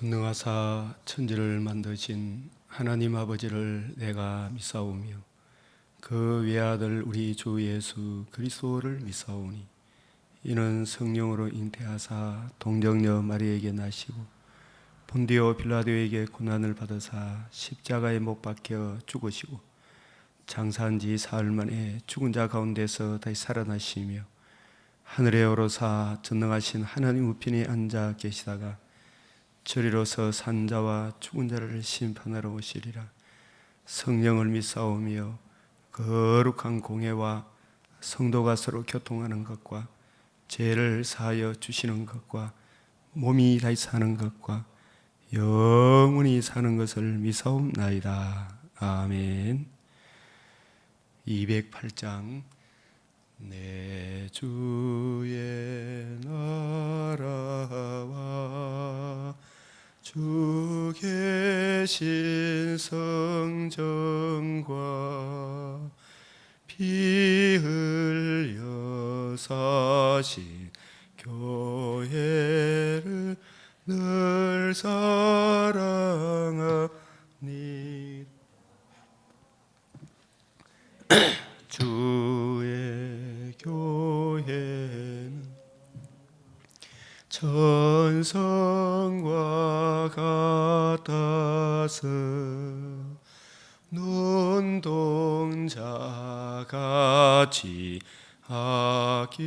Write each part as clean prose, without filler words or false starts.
전능하사 천지를 만드신 하나님 아버지를 내가 믿사오며 그 외아들 우리 주 예수 그리스도를 믿사오니 이는 성령으로 잉태하사 동정녀 마리에게 나시고 본디오 빌라도에게 고난을 받으사 십자가에 못 박혀 죽으시고 장사한 지 사흘 만에 죽은 자 가운데서 다시 살아나시며 하늘에 오르사 전능하신 하나님 우편에 앉아 계시다가 저리로서 산자와 죽은 자를 심판하러 오시리라. 성령을 믿사오며 거룩한 공회와 성도가 서로 교통하는 것과 죄를 사하여 주시는 것과 몸이 다시 사는 것과 영원히 사는 것을 믿사옵나이다. 아멘. 208장 내 주의 나라와 주 계신 성전과 피 흘려 사신 교회를 늘 사랑하니 주의 교회는 천성과 같아서 눈동자같이 아기사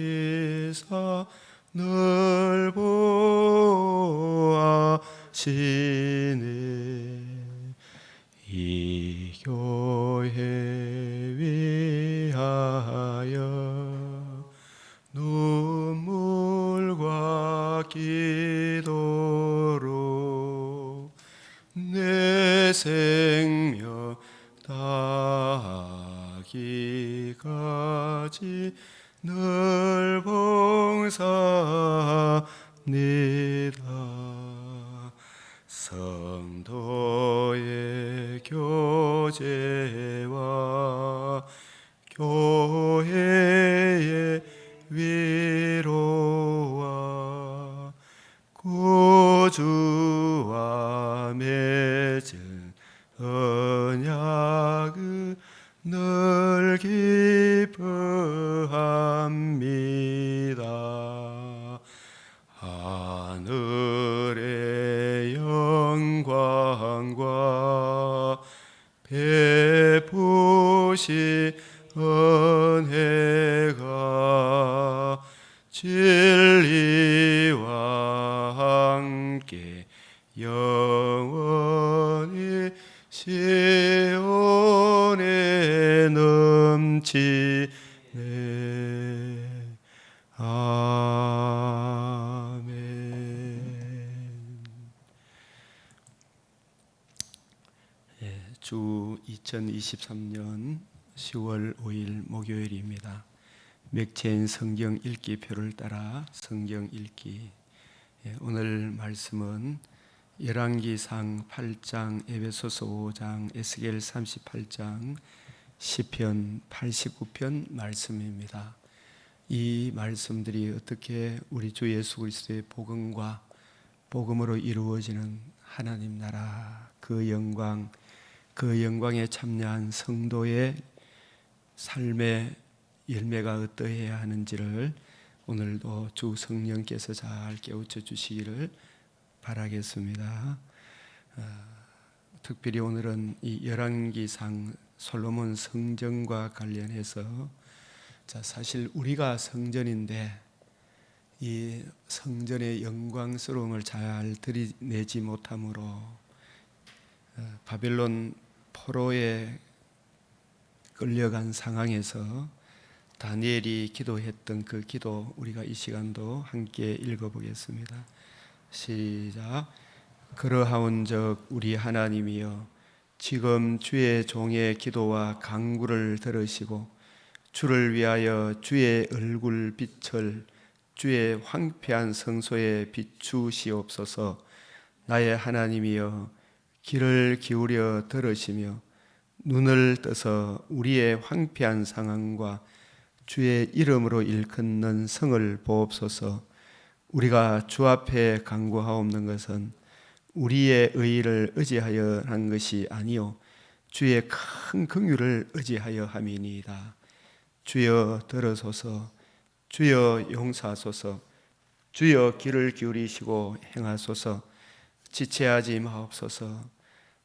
늘 보아시네. 이 교회 위하여 눈물과 기도로 내 생명 다하기까지 늘 봉사합니다. 성도의 교제와 교회의 위로와 구주와 맺은 언약을 늘 기뻐합니다. 하늘의 영광과 베푸신 은혜가 진리와 함께 영원히 시온에 넘치네. 아멘. 주 2023년 10월 5일 목요일입니다. 맥체인 성경 읽기표를 따라 성경 읽기. 오늘 말씀은 열왕기상 8장, 에베소서 5장, 에스겔 38장, 시편 89편 말씀입니다. 이 말씀들이 어떻게 우리 주 예수 그리스도의 복음과 복음으로 이루어지는 하나님 나라 그 영광, 그 영광에 참여한 성도의 삶의 열매가 어떠해야 하는지를 오늘도 주 성령께서 잘 깨우쳐 주시기를 바라겠습니다. 특별히 오늘은 이 열왕기상 솔로몬 성전과 관련해서 사실 우리가 성전인데 이 성전의 영광스러움을 잘 드러내지 못함으로 바벨론 포로에 끌려간 상황에서 다니엘이 기도했던 그 기도 우리가 이 시간도 함께 읽어보겠습니다. 시작. 그러하온즉 우리 하나님이여 지금 주의 종의 기도와 간구를 들으시고 주를 위하여 주의 얼굴 빛을 주의 황폐한 성소에 비추시옵소서. 나의 하나님이여 귀를 기울여 들으시며 눈을 떠서 우리의 황폐한 상황과 주의 이름으로 일컫는 성을 보옵소서. 우리가 주 앞에 간구하옵는 것은 우리의 의의를 의지하여 한 것이 아니요 주의 큰 긍휼을 의지하여 함이니이다. 주여 들으소서. 주여 용서하소서. 주여 귀를 기울이시고 행하소서. 지체하지 마옵소서.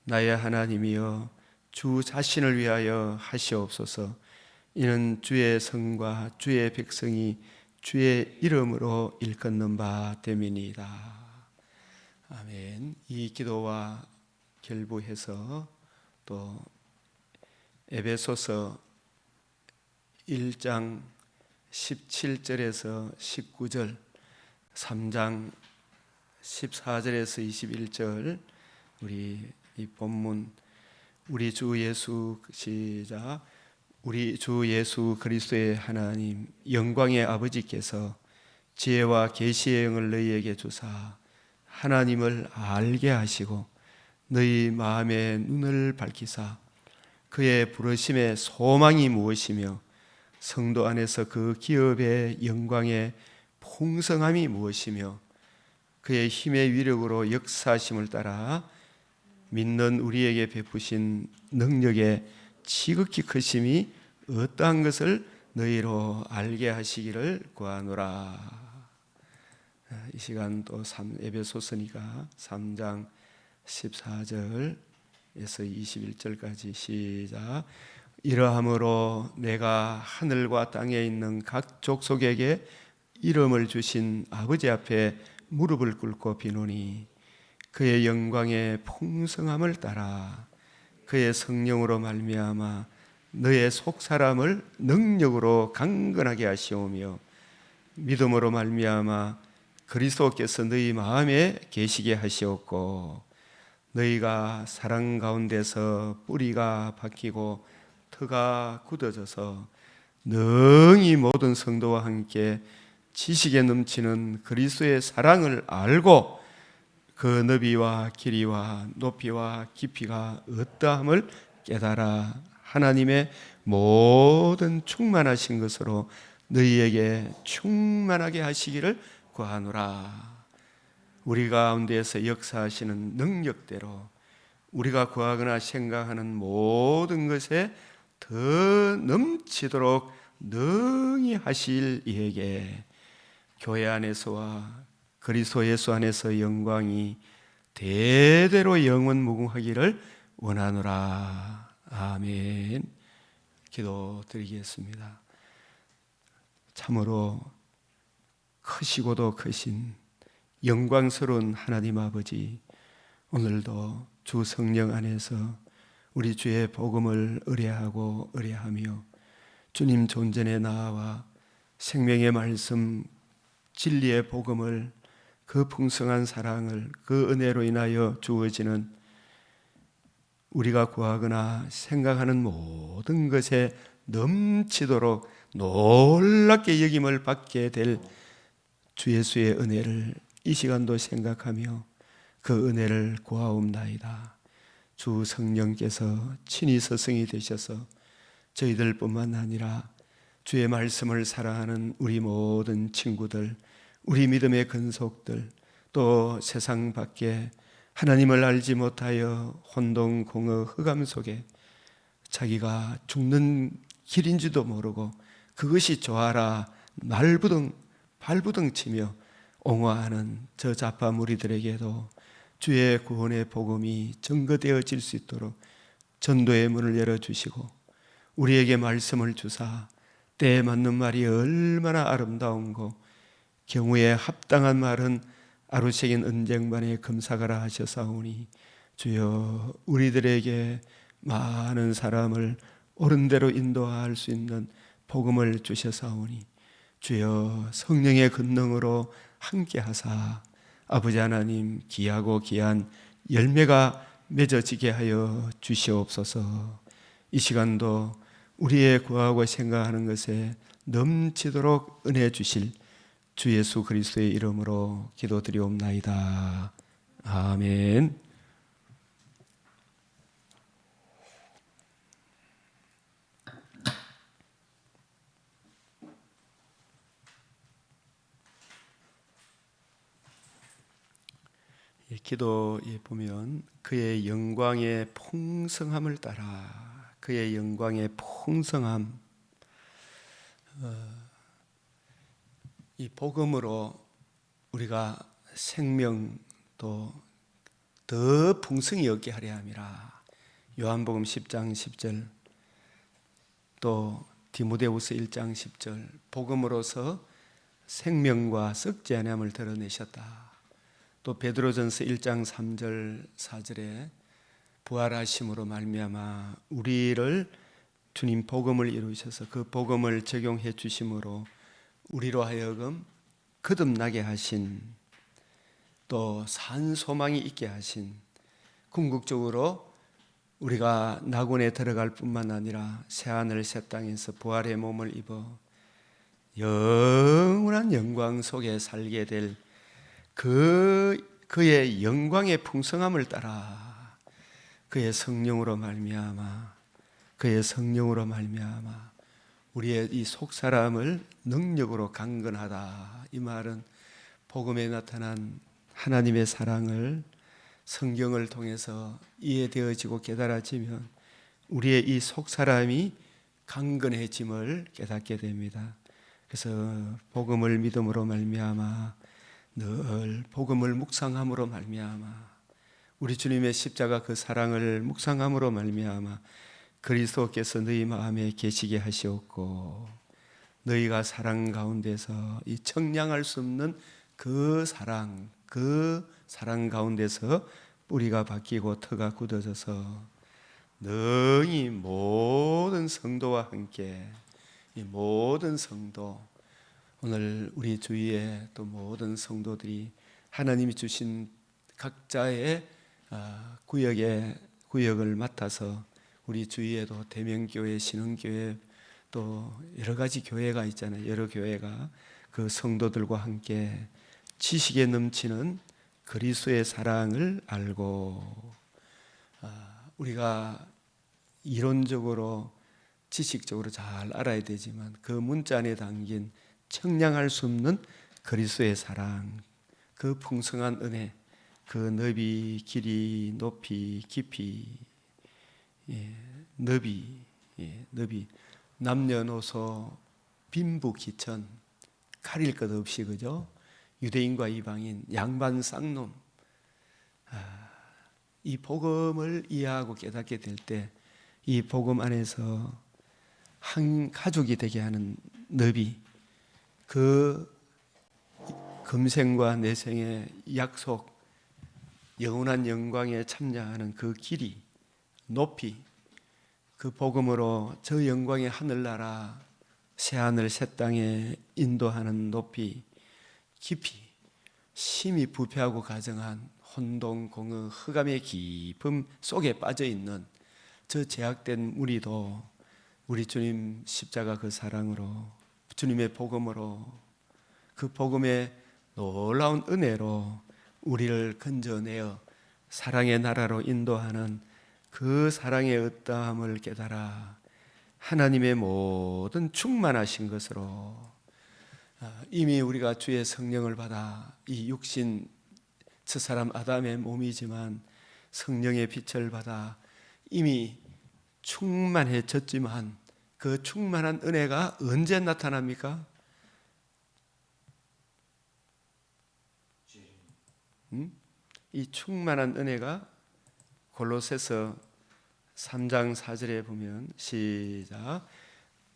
나의 하나님이여 주 자신을 위하여 하시옵소서. 이는 주의 성과 주의 백성이 주의 이름으로 일컫는 바 됨이니이다. 아멘. 이 기도와 결부해서 또 에베소서 1장 17절에서 19절, 3장 14절에서 21절 우리 이 본문 우리 주 예수 시작 우리 주 예수 그리스도의 하나님 영광의 아버지께서 지혜와 계시의 영을 너희에게 주사 하나님을 알게 하시고 너희 마음의 눈을 밝히사 그의 부르심의 소망이 무엇이며 성도 안에서 그 기업의 영광의 풍성함이 무엇이며 그의 힘의 위력으로 역사하심을 따라 믿는 우리에게 베푸신 능력의 지극히 크심이 어떠한 것을 너희로 알게 하시기를 구하노라. 이 시간 또 에베소서니까 3장 14절에서 21절까지 시작. 이러함으로 내가 하늘과 땅에 있는 각 족속에게 이름을 주신 아버지 앞에 무릎을 꿇고 비노니 그의 영광의 풍성함을 따라 그의 성령으로 말미암아 너의 속사람을 능력으로 강건하게 하시오며 믿음으로 말미암아 그리스도께서 너희 마음에 계시게 하시옵고 너희가 사랑 가운데서 뿌리가 박히고 터가 굳어져서 능히 모든 성도와 함께 지식에 넘치는 그리스도의 사랑을 알고 그 너비와 길이와 높이와 깊이가 어떠함을 깨달아 하나님의 모든 충만하신 것으로 너희에게 충만하게 하시기를 구하노라. 우리 가운데에서 역사하시는 능력대로 우리가 구하거나 생각하는 모든 것에 더 넘치도록 능히 하실 이에게 교회 안에서와 그리스도 예수 안에서 영광이 대대로 영원 무궁하기를 원하노라. 아멘. 기도드리겠습니다. 참으로 크시고도 크신 영광스러운 하나님 아버지, 오늘도 주 성령 안에서 우리 주의 복음을 의뢰하고 의뢰하며 주님 존전에 나아와 생명의 말씀 진리의 복음을 그 풍성한 사랑을 그 은혜로 인하여 주어지는 우리가 구하거나 생각하는 모든 것에 넘치도록 놀랍게 여김을 받게 될 주 예수의 은혜를 이 시간도 생각하며 그 은혜를 구하옵나이다. 주 성령께서 친히 서성이 되셔서 저희들뿐만 아니라 주의 말씀을 사랑하는 우리 모든 친구들, 우리 믿음의 근속들, 또 세상 밖에 하나님을 알지 못하여 혼동공허 흑암 속에 자기가 죽는 길인지도 모르고 그것이 좋아라 발부둥 치며 옹호하는 저 좌파 무리들에게도 주의 구원의 복음이 증거되어질 수 있도록 전도의 문을 열어주시고 우리에게 말씀을 주사 때에 맞는 말이 얼마나 아름다운고 경우에 합당한 말은 아루새긴 은쟁반에 금사가라 하셨사오니 주여 우리들에게 많은 사람을 옳은 대로 인도할 수 있는 복음을 주셨사오니 주여 성령의 권능으로 함께 하사 아버지 하나님 귀하고 귀한 열매가 맺어지게 하여 주시옵소서. 이 시간도 우리의 구하고 생각하는 것에 넘치도록 은혜 주실 주 예수 그리스도의 이름으로 기도드리옵나이다. 아멘. 기도에 보면 그의 영광의 풍성함을 따라, 그의 영광의 풍성함, 이 복음으로 우리가 생명도 더 풍성히 얻게 하려 함이라. 요한복음 10장 10절, 또 디모데후서 1장 10절, 복음으로서 생명과 썩지 아니함을 드러내셨다. 또 베드로전서 1장 3절 4절에 부활하심으로 말미암아 우리를 주님 복음을 이루셔서 그 복음을 적용해 주심으로 우리로 하여금 거듭나게 하신, 또 산 소망이 있게 하신, 궁극적으로 우리가 낙원에 들어갈 뿐만 아니라 새하늘 새 땅에서 부활의 몸을 입어 영원한 영광 속에 살게 될 그의 영광의 풍성함을 따라 그의 성령으로 말미암아, 그의 성령으로 말미암아 우리의 이 속사람을 능력으로 강건하다. 이 말은 복음에 나타난 하나님의 사랑을 성경을 통해서 이해되어지고 깨달아지면 우리의 이 속사람이 강건해짐을 깨닫게 됩니다. 그래서 복음을 믿음으로 말미암아, 늘 복음을 묵상함으로 말미암아, 우리 주님의 십자가 그 사랑을 묵상함으로 말미암아 그리스도께서 너희 마음에 계시게 하시옵고, 너희가 사랑 가운데서 이 청량할 수 없는 그 사랑 가운데서 뿌리가 바뀌고 터가 굳어져서 능히 모든 성도와 함께, 이 모든 성도, 오늘 우리 주위에 또 모든 성도들이 하나님이 주신 각자의 구역을 맡아서 우리 주위에도 대명교회, 신흥교회, 또 여러 가지 교회가 있잖아요. 여러 교회가 그 성도들과 함께 지식에 넘치는 그리스도의 사랑을 알고, 우리가 이론적으로 지식적으로 잘 알아야 되지만 그 문자 안에 담긴 청량할 수 없는 그리스도의 사랑, 그 풍성한 은혜, 그 너비, 길이, 높이, 깊이, 너비, 남녀노소, 빈부귀천, 가릴 것 없이, 그죠? 유대인과 이방인, 양반 쌍놈, 이 복음을 이해하고 깨닫게 될 때 이 복음 안에서 한 가족이 되게 하는 너비, 그 금생과 내생의 약속, 영원한 영광에 참여하는 그 길이, 높이, 그 복음으로 저 영광의 하늘나라, 새하늘 새 땅에 인도하는 높이, 깊이, 심히 부패하고 가정한 혼동, 공허, 흑암의 깊음 속에 빠져있는 저 제약된 우리도 우리 주님 십자가 그 사랑으로, 주님의 복음으로, 그 복음의 놀라운 은혜로 우리를 건져내어 사랑의 나라로 인도하는 그 사랑의 어떠함을 깨달아 하나님의 모든 충만하신 것으로, 이미 우리가 주의 성령을 받아 이 육신 저 사람 아담의 몸이지만 성령의 빛을 받아 이미 충만해졌지만 그 충만한 은혜가 언제 나타납니까? 이 충만한 은혜가 골로새서 3장 4절에 보면, 시작,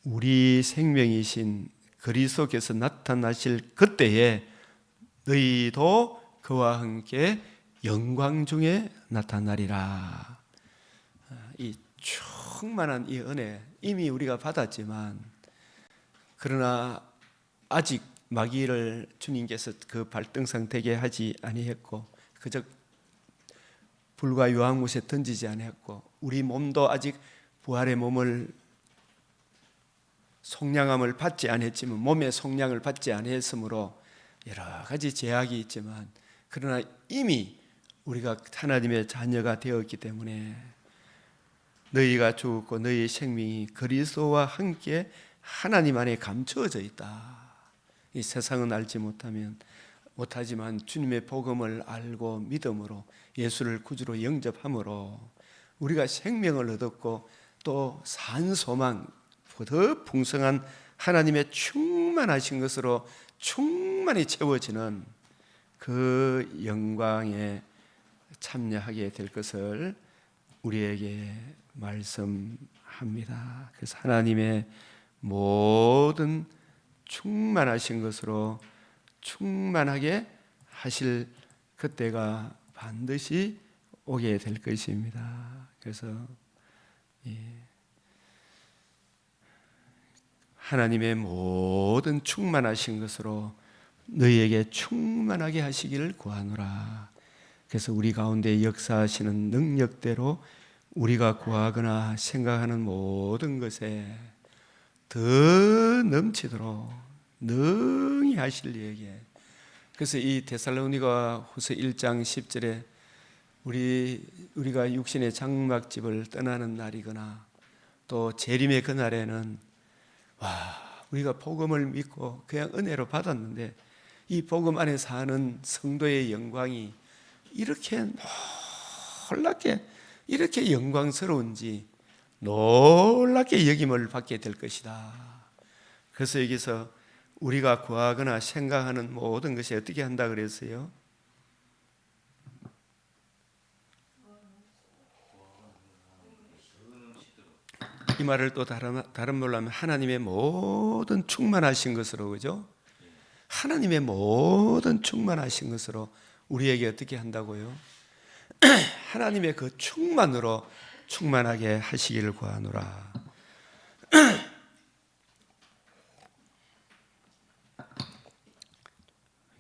우리 생명이신 그리스도께서 나타나실 그때에 너희도 그와 함께 영광 중에 나타나리라. 이 충만한 이 은혜 이미 우리가 받았지만, 그러나 아직 마귀를 주님께서 그 발등상 되게 하지 아니했고 그저 불과 유황못에 던지지 아니했고, 우리 몸도 아직 부활의 몸을 속량함을 받지 아니했지만, 몸의 속량을 받지 아니했으므로 여러 가지 제약이 있지만, 그러나 이미 우리가 하나님의 자녀가 되었기 때문에 너희가 죽었고 너희의 생명이 그리스도와 함께 하나님 안에 감추어져 있다. 이 세상은 알지 못하면 못하지만 주님의 복음을 알고 믿음으로 예수를 구주로 영접함으로 우리가 생명을 얻었고 또 산소망, 더 풍성한 하나님의 충만하신 것으로 충만히 채워지는 그 영광에 참여하게 될 것을 우리에게 말씀합니다. 그래서 하나님의 모든 충만하신 것으로 충만하게 하실 그때가 반드시 오게 될 것입니다. 그래서 하나님의 모든 충만하신 것으로 너희에게 충만하게 하시기를 구하노라. 그래서 우리 가운데 역사하시는 능력대로 우리가 구하거나 생각하는 모든 것에 더 넘치도록 능히 하실 이에게. 그래서 이 데살로니가 후서 1장 10절에 우리가 육신의 장막집을 떠나는 날이거나 또 재림의 그날에는 우리가 복음을 믿고 그냥 은혜로 받았는데 이 복음 안에 사는 성도의 영광이 이렇게 놀랍게 이렇게 영광스러운지 놀랍게 여김을 받게 될 것이다. 그래서 여기서 우리가 구하거나 생각하는 모든 것이 어떻게 한다 그랬어요? 이 말을 또 다른 말로 하면 하나님의 모든 충만하신 것으로, 그죠? 하나님의 모든 충만하신 것으로 우리에게 어떻게 한다고요? 하나님의 그 충만으로 충만하게 하시기를 구하노라.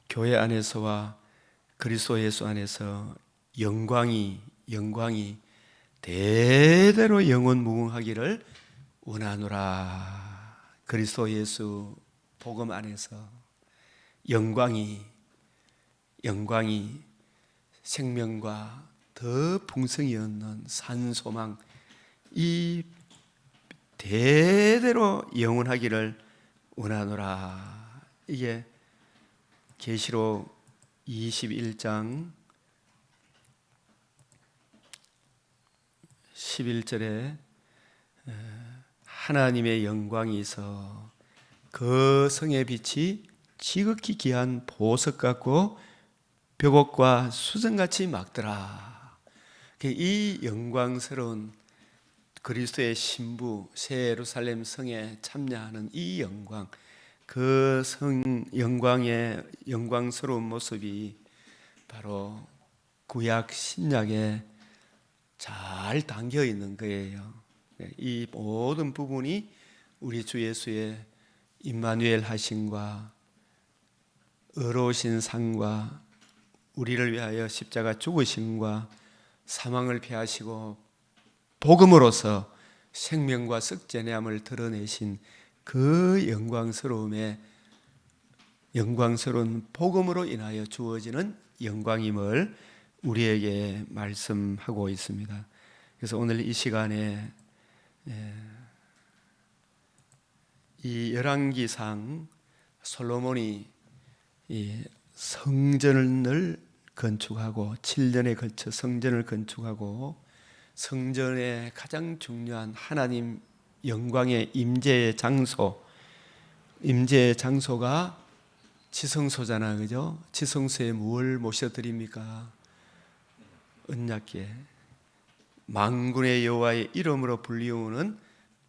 교회 안에서와 그리스도 예수 안에서 영광이 대대로 영원 무궁하기를 원하노라. 그리스도 예수 복음 안에서 영광이 생명과 더 풍성히 얻는 산소망 이 대대로 영원하기를 원하노라. 이게 계시록 21장 11절에 하나님의 영광이 있어 그 성의 빛이 지극히 귀한 보석 같고 벽옥과 수정같이 막더라. 이 영광스러운 그리스도의 신부 새 예루살렘 성에 참여하는 이 영광, 그 성 영광의 영광스러운 모습이 바로 구약 신약에 잘 담겨 있는 거예요. 이 모든 부분이 우리 주 예수의 임마누엘 하심과 의로우신 상과 우리를 위하여 십자가 죽으심과 사망을 피하시고 복음으로서 생명과 썩전함을 드러내신 그 영광스러운 복음으로 인하여 주어지는 영광임을 우리에게 말씀하고 있습니다. 그래서 오늘 이 시간에 이 열왕기상 솔로몬이 이 성전을 건축하고 7년에 걸쳐 성전을 건축하고 성전의 가장 중요한 하나님 영광의 임재의 장소가 지성소잖아, 그죠? 지성소에 뭘 모셔드립니까? 언약궤, 만군의 여호와의 이름으로 불리우는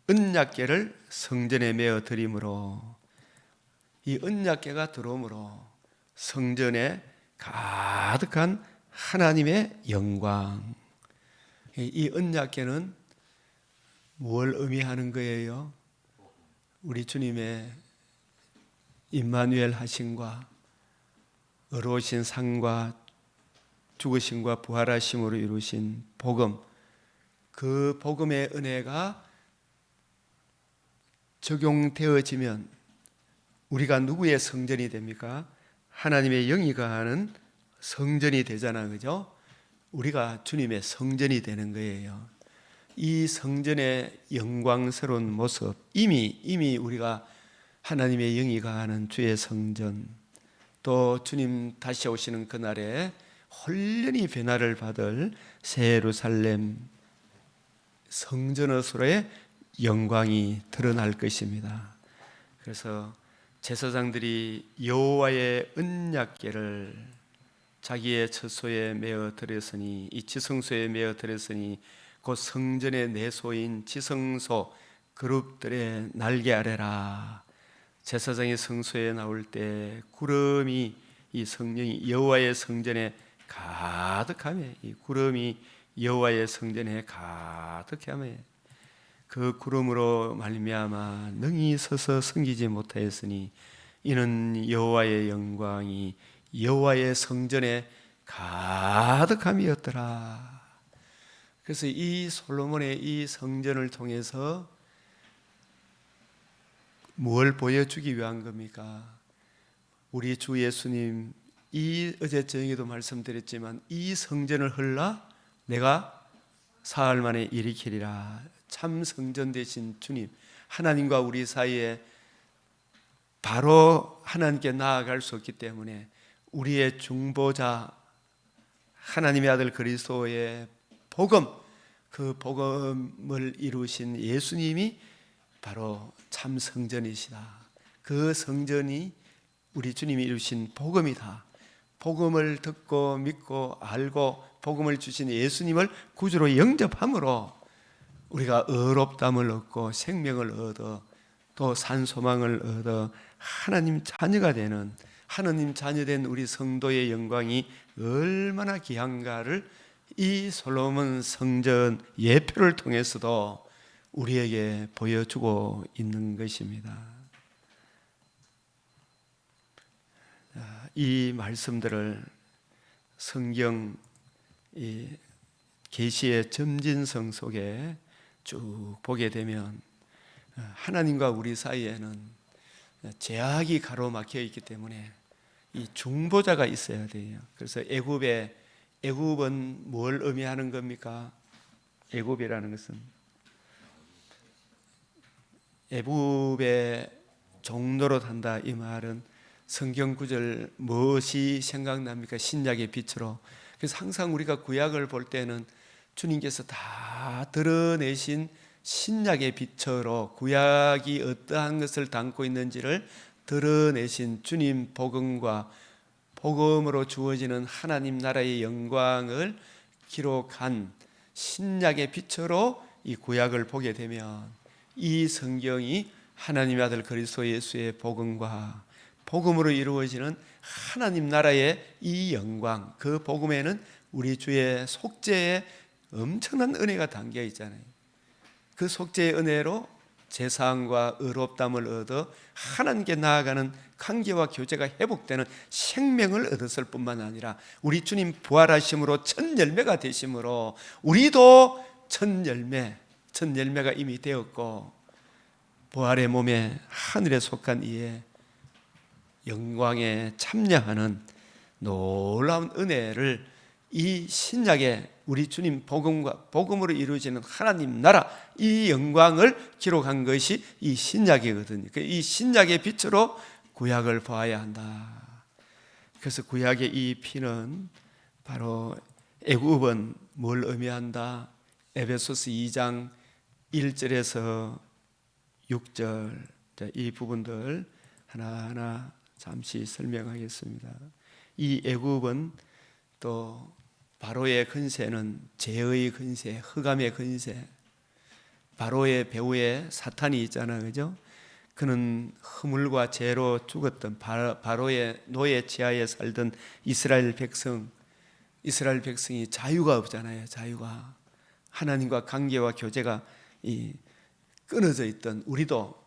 언약궤를 성전에 메어 드림으로 이 언약궤가 들어오므로 성전에 가득한 하나님의 영광. 이 언약궤는 뭘 의미하는 거예요? 우리 주님의 임마누엘 하심과 의로우신 상과 죽으심과 부활하심으로 이루신 복음, 그 복음의 은혜가 적용되어지면 우리가 누구의 성전이 됩니까? 하나님의 영이 거하는 성전이 되잖아, 그죠? 우리가 주님의 성전이 되는 거예요. 이 성전의 영광스러운 모습, 이미 우리가 하나님의 영이 거하는 주의 성전, 또 주님 다시 오시는 그날에 홀연히 변화를 받을 새 예루살렘 성전으로서의 영광이 드러날 것입니다. 그래서 제사장들이 여호와의 언약궤를 자기의 처소에 메어 드렸으니, 이 지성소에 메어 드렸으니 곧 성전의 내소인 지성소 그룹들의 날개 아래라. 제사장이 성소에 나올 때 구름이, 이 성령이 여호와의 성전에 가득하며, 이 구름이 여호와의 성전에 가득하며 그 구름으로 말미암아 능히 서서 섬기지 못하였으니 이는 여호와의 영광이 여호와의 성전에 가득함이었더라. 그래서 이 솔로몬의 이 성전을 통해서 뭘 보여주기 위한 겁니까? 우리 주 예수님, 이 어제 저녁에도 말씀드렸지만 이 성전을 헐라 내가 사흘 만에 일으키리라. 참 성전 되신 주님, 하나님과 우리 사이에 바로 하나님께 나아갈 수 없기 때문에 우리의 중보자 하나님의 아들 그리스도의 복음, 그 복음을 이루신 예수님이 바로 참 성전이시다. 그 성전이 우리 주님이 이루신 복음이다. 복음을 듣고 믿고 알고 복음을 주신 예수님을 구주로 영접함으로 우리가 의롭다함을 얻고 생명을 얻어 또 산소망을 얻어 하나님 자녀가 되는, 하나님 자녀된 우리 성도의 영광이 얼마나 귀한가를 이 솔로몬 성전 예표를 통해서도 우리에게 보여주고 있는 것입니다. 이 말씀들을 성경 이 계시의 점진성 속에 쭉 보게 되면 하나님과 우리 사이에는 제약이 가로막혀 있기 때문에 이 중보자가 있어야 돼요. 그래서 애굽은 뭘 의미하는 겁니까? 애굽이라는 것은 애굽의 종로로 산다, 이 말은 성경 구절 무엇이 생각납니까? 신약의 빛으로. 그래서 항상 우리가 구약을 볼 때는 주님께서 다 드러내신 신약의 빛으로 구약이 어떠한 것을 담고 있는지를 드러내신 주님 복음과 복음으로 주어지는 하나님 나라의 영광을 기록한 신약의 빛으로 이 구약을 보게 되면 이 성경이 하나님의 아들 그리스도 예수의 복음과 복음으로 이루어지는 하나님 나라의 이 영광, 그 복음에는 우리 주의 속죄의 엄청난 은혜가 담겨 있잖아요. 그 속죄의 은혜로 제사함과 의롭다함을 얻어 하나님께 나아가는 관계와 교제가 회복되는 생명을 얻었을 뿐만 아니라 우리 주님 부활하심으로 첫 열매가 되심으로 우리도 첫 열매가 이미 되었고 부활의 몸에 하늘에 속한 이에 영광에 참여하는 놀라운 은혜를 이 신약의 우리 주님 복음으로 이루어지는 하나님 나라 이 영광을 기록한 것이 이 신약이거든요. 이 신약의 빛으로 구약을 보아야 한다. 그래서 구약의 이 피는 바로 애굽은 뭘 의미한다? 에베소서 2장 1절에서 6절 이 부분들 하나하나 잠시 설명하겠습니다. 이 애굽은 또 바로의 근세는 죄의 근세, 흑암의 근세, 바로의 배후에 사탄이 있잖아요, 그죠? 그는 허물과 죄로 죽었던 바로의 노예 지하에 살던 이스라엘 백성이 자유가 없잖아요. 자유가 하나님과 관계와 교제가 끊어져 있던 우리도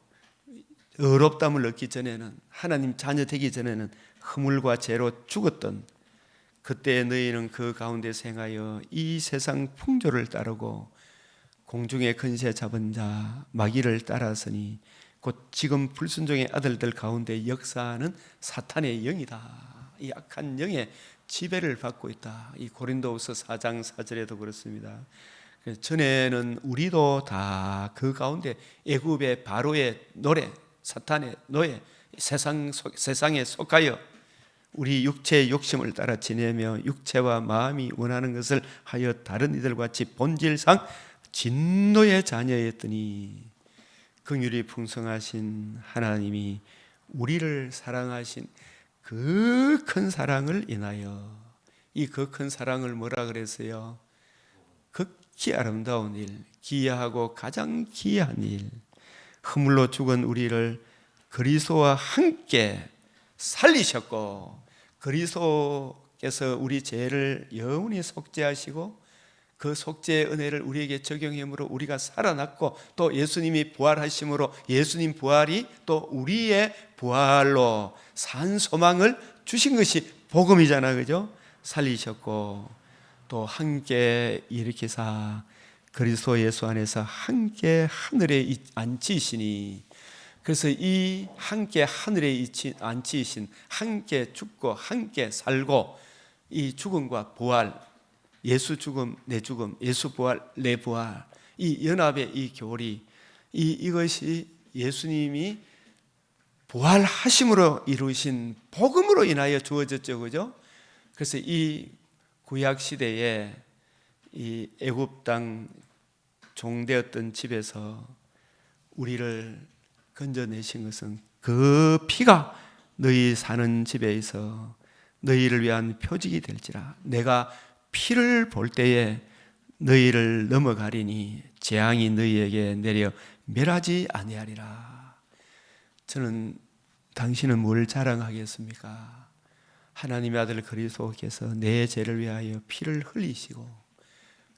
의롭다함을 얻기 전에는 하나님 자녀 되기 전에는 허물과 죄로 죽었던 그때 너희는 그 가운데 생하여 이 세상 풍조를 따르고 공중의 근세 잡은 자 마귀를 따랐으니 곧 지금 불순종의 아들들 가운데 역사하는 사탄의 영이다. 이 악한 영의 지배를 받고 있다. 이 고린도후서 4장 4절에도 그렇습니다. 전에는 우리도 다 그 가운데 애굽의 바로의 노래, 사탄의 노예, 세상에 속하여 우리 육체의 욕심을 따라 지내며 육체와 마음이 원하는 것을 하여 다른 이들과 같이 본질상 진노의 자녀였더니 긍휼이 풍성하신 하나님이 우리를 사랑하신 그 큰 사랑을 인하여, 이 그 큰 사랑을 뭐라 그랬어요? 극히 아름다운 일, 기이하고 가장 기이한 일, 허물로 죽은 우리를 그리스도와 함께 살리셨고, 그리스도께서 우리 죄를 영원히 속죄하시고 그 속죄의 은혜를 우리에게 적용함으로 우리가 살아났고, 또 예수님이 부활하심으로 예수님 부활이 또 우리의 부활로 산 소망을 주신 것이 복음이잖아, 그죠? 살리셨고 또 함께 일으키사 그리스도 예수 안에서 함께 하늘에 앉히시니, 그래서 이 함께 하늘에 앉히신, 함께 죽고 함께 살고, 이 죽음과 부활, 예수 죽음 내 죽음, 예수 부활 내 부활, 이 연합의 이 교리, 이것이 예수님이 부활하심으로 이루신 복음으로 인하여 주어졌죠, 그죠? 그래서 이 구약 시대에 이 애굽 땅 종되었던 집에서 우리를 건져내신 것은 그 피가 너희 사는 집에 있어 너희를 위한 표징이 될지라. 내가 피를 볼 때에 너희를 넘어가리니 재앙이 너희에게 내려 멸하지 아니하리라. 저는 당신은 뭘 자랑하겠습니까? 하나님의 아들 그리스도께서 내 죄를 위하여 피를 흘리시고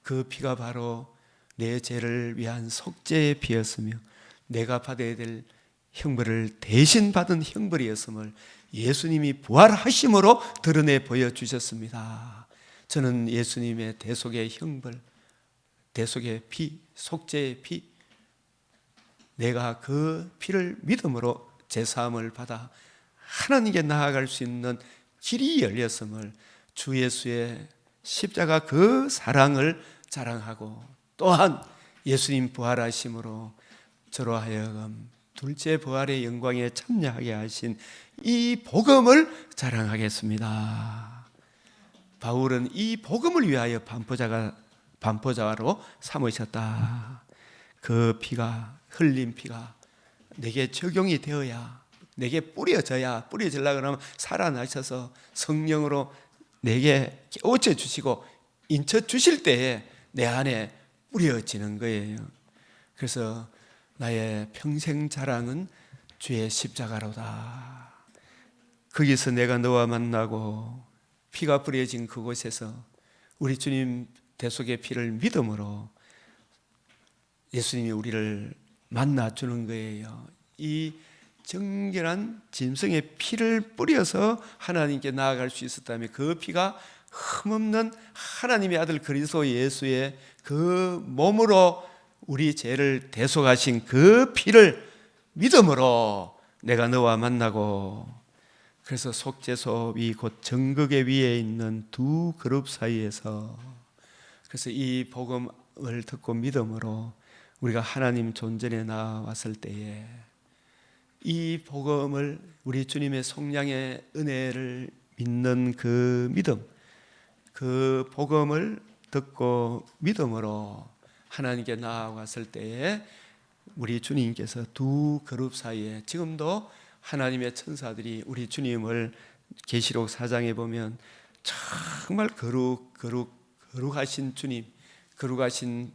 그 피가 바로 내 죄를 위한 속죄의 피였으며 내가 받아야 될 형벌을 대신 받은 형벌이었음을 예수님이 부활하심으로 드러내 보여주셨습니다. 저는 예수님의 대속의 형벌, 대속의 피, 속죄의 피, 내가 그 피를 믿음으로 제사함을 받아 하나님께 나아갈 수 있는 길이 열렸음을, 주 예수의 십자가 그 사랑을 자랑하고, 또한 예수님 부활하심으로 저로 하여금 둘째 부활의 영광에 참여하게 하신 이 복음을 자랑하겠습니다. 바울은 이 복음을 위하여 반포자로 삼으셨다. 그 피가, 흘린 피가 내게 적용이 되어야, 내게 뿌려져야, 뿌려지려고 하면 살아나셔서 성령으로 내게 깨우쳐 주시고 인쳐 주실 때에 내 안에 뿌려지는 거예요. 그래서 나의 평생 자랑은 주의 십자가로다. 거기서 내가 너와 만나고 피가 뿌려진 그곳에서 우리 주님 대속의 피를 믿음으로 예수님이 우리를 만나주는 거예요. 이 정결한 짐승의 피를 뿌려서 하나님께 나아갈 수 있었다면, 그 피가 흠없는 하나님의 아들 그리스도 예수의 그 몸으로 우리 죄를 대속하신 그 피를 믿음으로 내가 너와 만나고, 그래서 속죄소 위 곧 정극의 위에 있는 두 그룹 사이에서, 그래서 이 복음을 듣고 믿음으로 우리가 하나님 존전에 나왔을 때에 이 복음을, 우리 주님의 속량의 은혜를 믿는 그 믿음, 그 복음을 듣고 믿음으로 하나님께 나아갔을 때에 우리 주님께서 두 그룹 사이에, 지금도 하나님의 천사들이 우리 주님을 계시록 4장에 보면 정말 거룩하신 주님, 거룩하신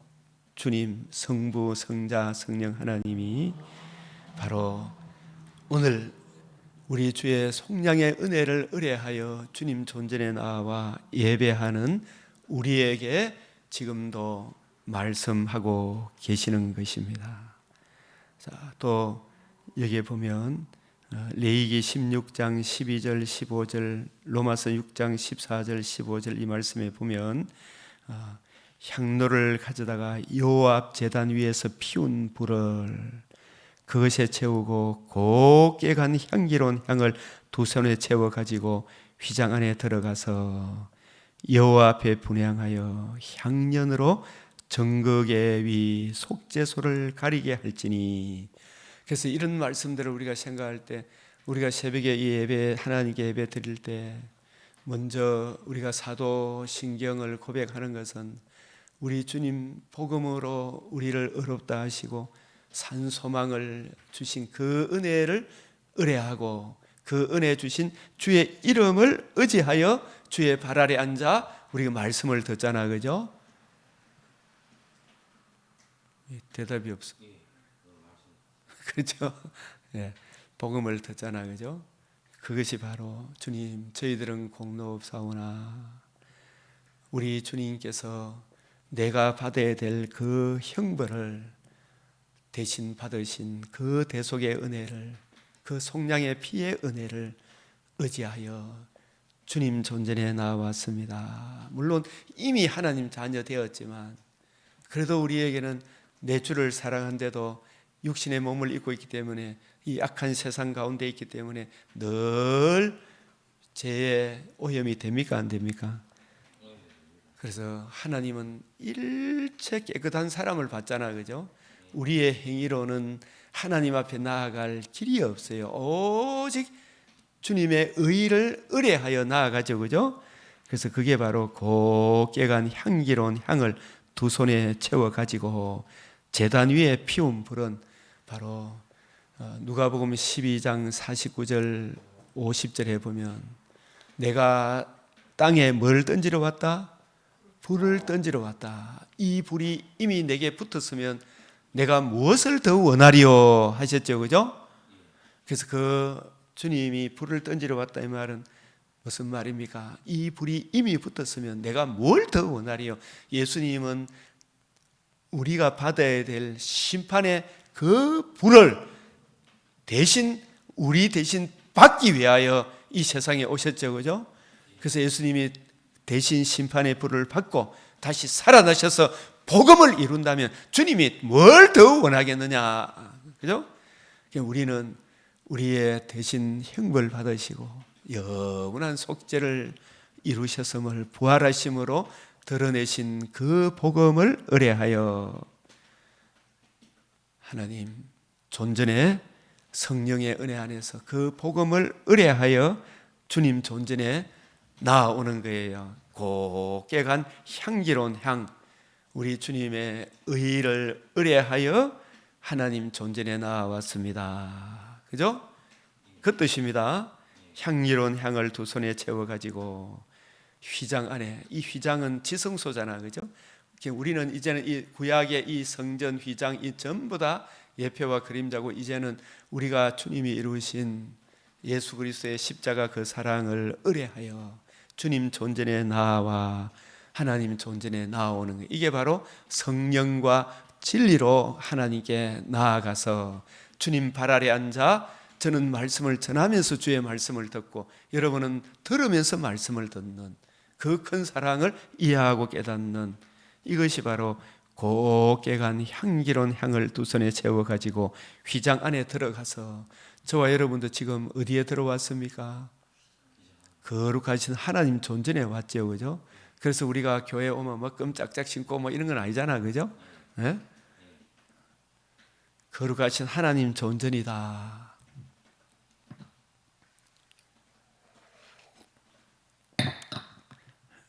주님, 성부, 성자, 성령 하나님이 바로 오늘 우리 주의 속량의 은혜를 의뢰하여 주님 존전에 나와 예배하는 우리에게 지금도 말씀하고 계시는 것입니다. 자, 또 여기에 보면 레위기 16장 12절 15절, 로마서 6장 14절 15절 이 말씀에 보면 향로를 가져다가 여호와 앞 제단 위에서 피운 불을 그것에 채우고 곱게 간 향기로운 향을 두 손에 채워 가지고 휘장 안에 들어가서 여호와 앞에 분향하여 향년으로 정극의 위 속죄소를 가리게 할지니. 그래서 이런 말씀들을 우리가 생각할 때 우리가 새벽에 이 예배, 하나님께 예배 드릴 때 먼저 우리가 사도신경을 고백하는 것은 우리 주님 복음으로 우리를 의롭다 하시고 산 소망을 주신 그 은혜를 의뢰하고 그 은혜 주신 주의 이름을 의지하여 주의 발 아래 앉아 우리가 말씀을 듣잖아, 그죠? 대답이 없어. 그렇죠? 예, 복음을 듣잖아, 그죠? 그것이 바로 주님, 저희들은 공로 없사오나 우리 주님께서 내가 받아야 될 그 형벌을 대신 받으신 그 대속의 은혜를, 그 속량의 피의 은혜를 의지하여 주님 존전에 나왔습니다. 물론 이미 하나님 자녀 되었지만 그래도 우리에게는 내 주를 사랑한데도 육신의 몸을 입고 있기 때문에 이 악한 세상 가운데 있기 때문에 늘 죄의 오염이 됩니까, 안 됩니까? 그래서 하나님은 일체 깨끗한 사람을 받잖아, 그죠? 우리의 행위로는 하나님 앞에 나아갈 길이 없어요. 오직 주님의 의를 의뢰하여 나아가죠, 그죠? 그래서 그게 바로 곱게 간 향기로운 향을 두 손에 채워 가지고 제단 위에 피운 불은 바로 누가복음 12장 49절 50절에 보면 내가 땅에 뭘 던지러 왔다? 불을 던지러 왔다. 이 불이 이미 내게 붙었으면 내가 무엇을 더 원하리요 하셨죠, 그죠? 그래서 그 주님이 불을 던지러 왔다 이 말은 무슨 말입니까? 이 불이 이미 붙었으면 내가 뭘 더 원하리요? 예수님은 우리가 받아야 될 심판의 그 불을 대신 우리 대신 받기 위하여 이 세상에 오셨죠, 그죠? 그래서 예수님이 대신 심판의 불을 받고 다시 살아나셔서 복음을 이룬다면 주님이 뭘 더 원하겠느냐, 그죠? 우리는 우리의 대신 형벌 받으시고 영원한 속죄를 이루셨음을 부활하심으로 드러내신 그 복음을 의뢰하여 하나님 존전의 성령의 은혜 안에서 그 복음을 의뢰하여 주님 존전에 나아오는 거예요. 곱게 간 향기로운 향, 우리 주님의 의를 의뢰하여 하나님 존전에 나아왔습니다. 그죠? 그 뜻입니다. 향기로운 향을 두 손에 채워가지고 휘장 안에, 이 휘장은 지성소잖아, 그죠? 우리는 이제는 이 구약의 이 성전 휘장 이 전부 다 예표와 그림자고 이제는 우리가 주님이 이루신 예수 그리스도의 십자가 그 사랑을 의뢰하여 주님 존전에 나와 하나님 존전에 나오는 거예요. 이게 바로 성령과 진리로 하나님께 나아가서 주님 발 아래 앉아 저는 말씀을 전하면서 주의 말씀을 듣고 여러분은 들으면서 말씀을 듣는 그 큰 사랑을 이해하고 깨닫는 이것이 바로 곱게 간 향기로운 향을 두 손에 채워가지고 휘장 안에 들어가서 저와 여러분도 지금 어디에 들어왔습니까? 거룩하신 하나님 존전에 왔죠, 그죠? 그래서 우리가 교회 오면 뭐 끔짝짝 신고 뭐 이런 건 아니잖아, 그죠? 네? 거룩하신 하나님 존전이다.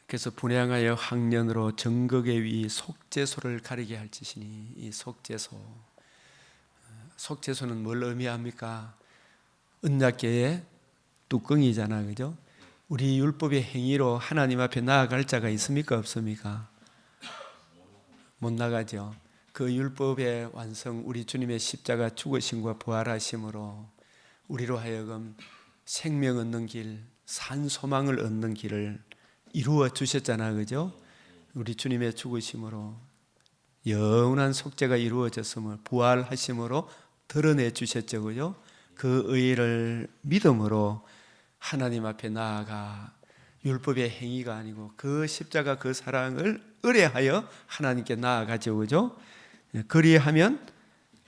그래서 분향하여 황련으로 정극의 위 속죄소를 가리게 할지시니 이 속죄소는 뭘 의미합니까? 언약궤의 뚜껑이잖아, 그죠? 우리 율법의 행위로 하나님 앞에 나아갈 자가 있습니까, 없습니까? 못 나가죠. 그 율법의 완성, 우리 주님의 십자가 죽으심과 부활하심으로 우리로 하여금 생명 얻는 길, 산 소망을 얻는 길을 이루어 주셨잖아, 그죠? 우리 주님의 죽으심으로 영원한 속죄가 이루어졌음을 부활하심으로 드러내 주셨죠, 그죠? 그 의를 믿음으로 하나님 앞에 나아가 율법의 행위가 아니고 그 십자가 그 사랑을 의뢰하여 하나님께 나아가죠, 그죠? 그리하면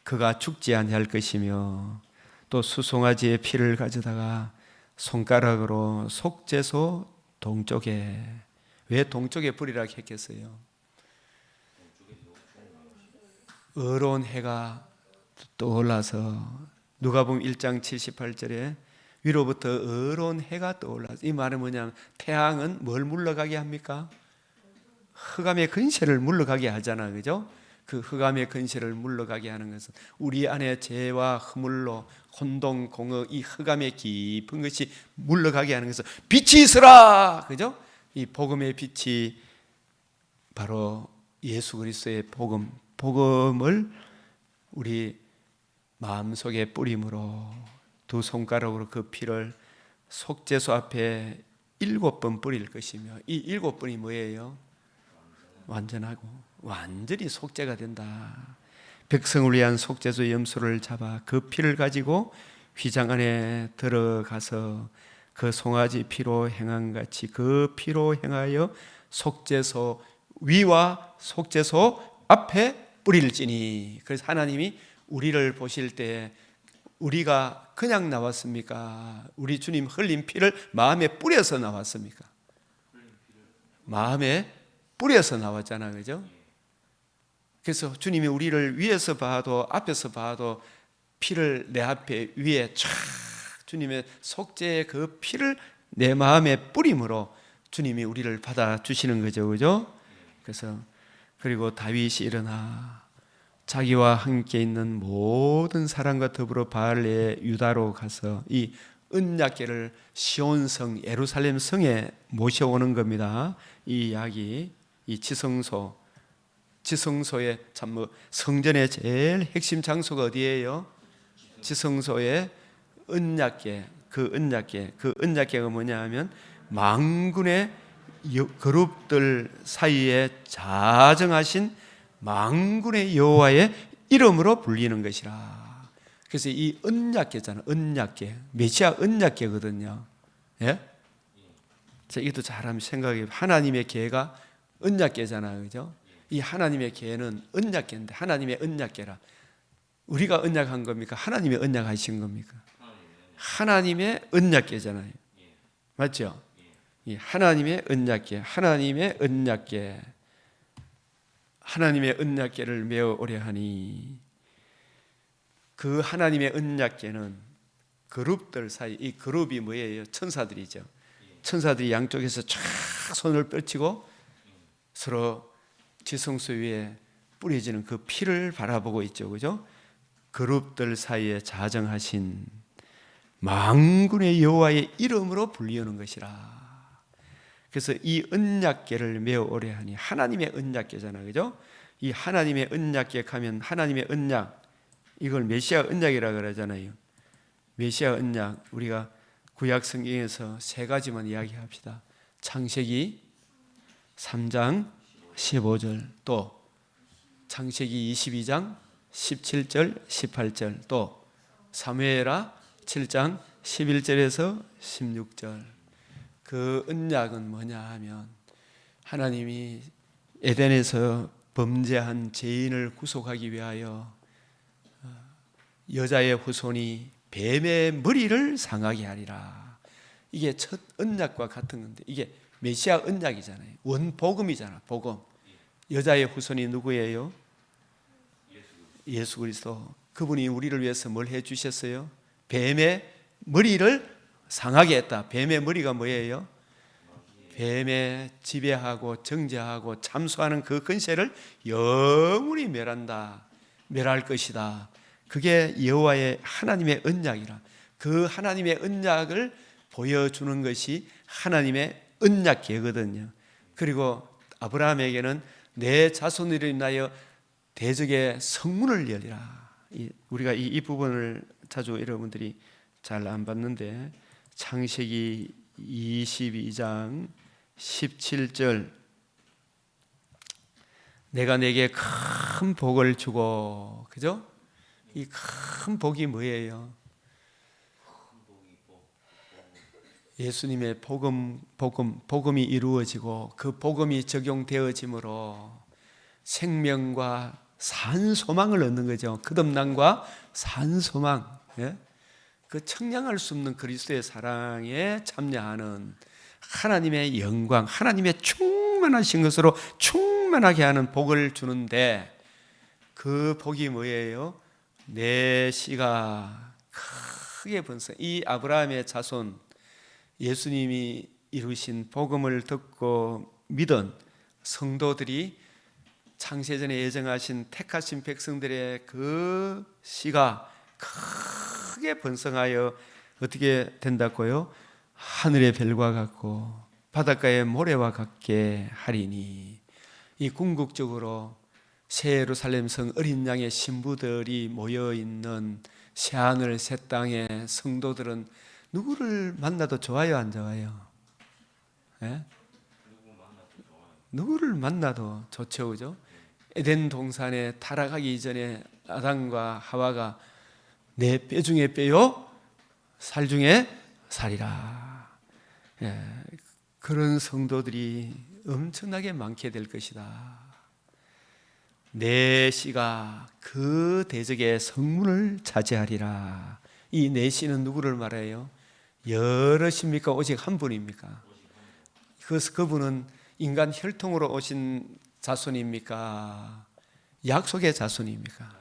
그가 죽지 아니할 것이며 또 수송아지의 피를 가져다가 손가락으로 속죄소 동쪽에, 왜 동쪽에 불이라 했겠어요? 어려운 해가 떠올라서 누가복음 1장 78절에 위로부터 어려운 해가 떠올라. 이 말은 뭐냐면 태양은 뭘 물러가게 합니까? 흑암의 근세를 물러가게 하잖아, 그죠? 그 흑암의 근세를 물러가게 하는 것은 우리 안에 죄와 허물로 혼동, 공허, 이 흑암의 깊은 것이 물러가게 하는 것은 빛이 있으라, 그죠? 이 복음의 빛이 바로 예수 그리스도의 복음을 우리 마음속에 뿌림으로 두 손가락으로 그 피를 속죄소 앞에 7번 뿌릴 것이며, 이 7번이 뭐예요? 완전하고 완전히 속죄가 된다. 백성을 위한 속죄소 염소를 잡아 그 피를 가지고 휘장 안에 들어가서 그 송아지 피로 행한 같이 그 피로 행하여 속죄소 위와 속죄소 앞에 뿌릴지니. 그래서 하나님이 우리를 보실 때 우리가 그냥 나왔습니까? 우리 주님 흘린 피를 마음에 뿌려서 나왔습니까? 마음에 뿌려서 나왔잖아, 그죠? 그래서 주님이 우리를 위에서 봐도 앞에서 봐도 피를 내 앞에 위에 쫙 주님의 속죄의 그 피를 내 마음에 뿌림으로 주님이 우리를 받아주시는 거죠, 그죠? 그래서 그리고 다윗이 일어나 자기와 함께 있는 모든 사람과 더불어 바알의 유다로 가서 이 언약궤를 시온성 예루살렘 성에 모셔오는 겁니다. 이 이야기, 이 지성소의 참 성전의 제일 핵심 장소가 어디예요? 지성소의 언약궤. 그 언약궤가 뭐냐 하면 만군의 그룹들 사이에 자정하신 만군의 여호와의 이름으로 불리는 것이라. 그래서 이 언약궤잖아. 언약궤. 메시아 언약궤거든요. 예? 자, 이것도 잘 한번 생각해. 하나님의 궤가 언약궤잖아요, 그죠? 이 하나님의 궤는 언약궤인데 하나님의 언약궤라. 우리가 언약한 겁니까? 하나님의 언약하신 겁니까? 하나님의 언약궤잖아요. 맞죠? 이 하나님의 언약궤, 하나님의 언약궤를 메어 오려 하니, 그 하나님의 언약궤는 그룹들 사이, 이 그룹이 뭐예요? 천사들이죠. 천사들이 양쪽에서 쫙 손을 뻗치고 서로 지성소 위에 뿌려지는 그 피를 바라보고 있죠, 그죠? 그룹들 사이에 자정하신 만군의 여호와의 이름으로 불리우는 것이라. 그래서 이 언약궤를 메어 오려 하니, 하나님의 언약궤잖아요, 그죠? 이 하나님의 언약궤 가면 하나님의 언약, 이걸 메시아 언약이라고 그러잖아요. 메시아 언약, 우리가 구약 성경에서 세 가지만 이야기합시다. 창세기 3장 15절, 또 창세기 22장 17절 18절, 또 사무엘하 7장 11절에서 16절. 그 언약은 뭐냐 하면 하나님이 에덴에서 범죄한 죄인을 구속하기 위하여 여자의 후손이 뱀의 머리를 상하게 하리라. 이게 첫 언약과 같은 건데, 이게 메시아 언약이잖아요. 원복음이잖아, 복음. 여자의 후손이 누구예요? 예수 그리스도. 그분이 우리를 위해서 뭘 해주셨어요? 뱀의 머리를 상하게 했다. 뱀의 머리가 뭐예요? 뱀의 지배하고 정죄하고 참수하는 그 근세를 영원히 멸할 것이다. 그게 여호와의 하나님의 언약이라. 그 하나님의 언약을 보여주는 것이 하나님의 언약궤거든요. 그리고 아브라함에게는 내 자손으로 인하여 대적의 성문을 열리라. 우리가 이 부분을 자주 여러분들이 잘 안 봤는데, 창세기 22장 17절, 내가 내게 큰 복을 주고, 그죠? 이 큰 복이 뭐예요? 예수님의 복음이 이루어지고 그 복음이 적용되어짐으로 생명과 산 소망을 얻는 거죠. 거듭남과 산 소망. 예? 그 청량할 수 없는 그리스도의 사랑에 참여하는 하나님의 영광, 하나님의 충만하신 것으로 충만하게 하는 복을 주는데, 그 복이 뭐예요? 내 씨가 크게 번성. 이 아브라함의 자손, 예수님이 이루신 복음을 듣고 믿은 성도들이 창세전에 예정하신 택하신 백성들의 그 씨가 크게 번성하여 어떻게 된다고요? 하늘의 별과 같고 바닷가의 모래와 같게 하리니. 이 궁극적으로 새 예루살렘 성 어린 양의 신부들이 모여있는 새하늘 새 땅의 성도들은 누구를 만나도 좋아요, 안 좋아요? 예? 누구를 만나도 좋죠, 그죠? 에덴 동산에 타락하기 이전에 아담과 하와가 내 뼈 중에 뼈요, 살 중에 살이라. 예, 그런 성도들이 엄청나게 많게 될 것이다. 내 씨가 그 대적의 성문을 차지하리라. 이 내 씨는 누구를 말해요? 여럿입니까? 오직 한 분입니까? 그분은 인간 혈통으로 오신 자손입니까? 약속의 자손입니까?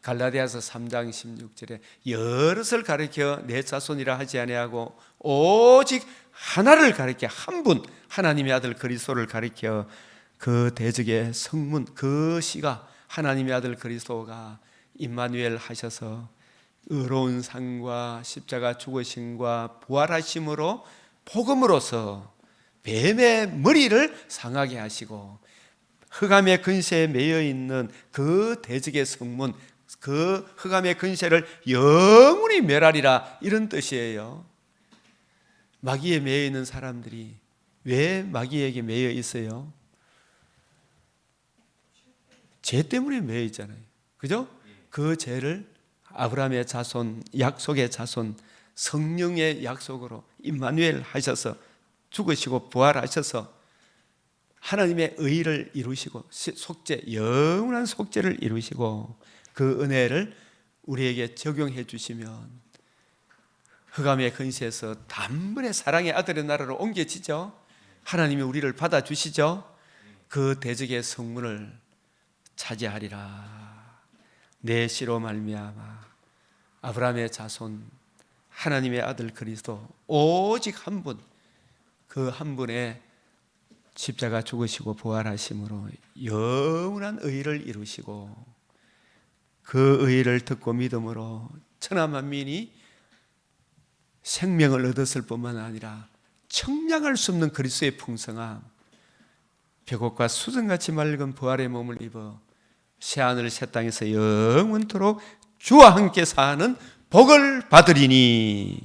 갈라디아서 3장 16절에 여럿을 가리켜 내 자손이라 하지 아니하고 오직 하나를 가리켜, 한 분, 하나님의 아들 그리스도를 가리켜 그 대적의 성문, 그 씨가, 하나님의 아들 그리스도가 임마누엘 하셔서 의로운 상과 십자가 죽으심과 부활하심으로 복음으로서 뱀의 머리를 상하게 하시고 흑암의 근세에 매여 있는 그 대적의 성문, 그 흑암의 근세를 영원히 멸하리라, 이런 뜻이에요. 마귀에 매여 있는 사람들이 왜 마귀에게 매여 있어요? 죄 때문에 매여 있잖아요. 그죠? 그 죄를 아브라함의 자손, 약속의 자손, 성령의 약속으로 임마누엘 하셔서 죽으시고 부활하셔서 하나님의 의를 이루시고 속죄, 영원한 속죄를 이루시고 그 은혜를 우리에게 적용해 주시면 흑암의 근시에서 단번에 사랑의 아들의 나라로 옮겨지죠. 하나님이 우리를 받아주시죠. 그 대적의 성문을 차지하리라. 내 씨로 말미암아 아브라함의 자손, 하나님의 아들 그리스도, 오직 한 분, 그 한 분의 십자가 죽으시고 부활하심으로 영원한 의를 이루시고 그 의를 듣고 믿음으로 천하 만민이 생명을 얻었을 뿐만 아니라 청량할 수 없는 그리스도의 풍성함, 벽옥과 수정같이 맑은 부활의 몸을 입어 새하늘 새 땅에서 영원토록 주와 함께 사는 복을 받으리니.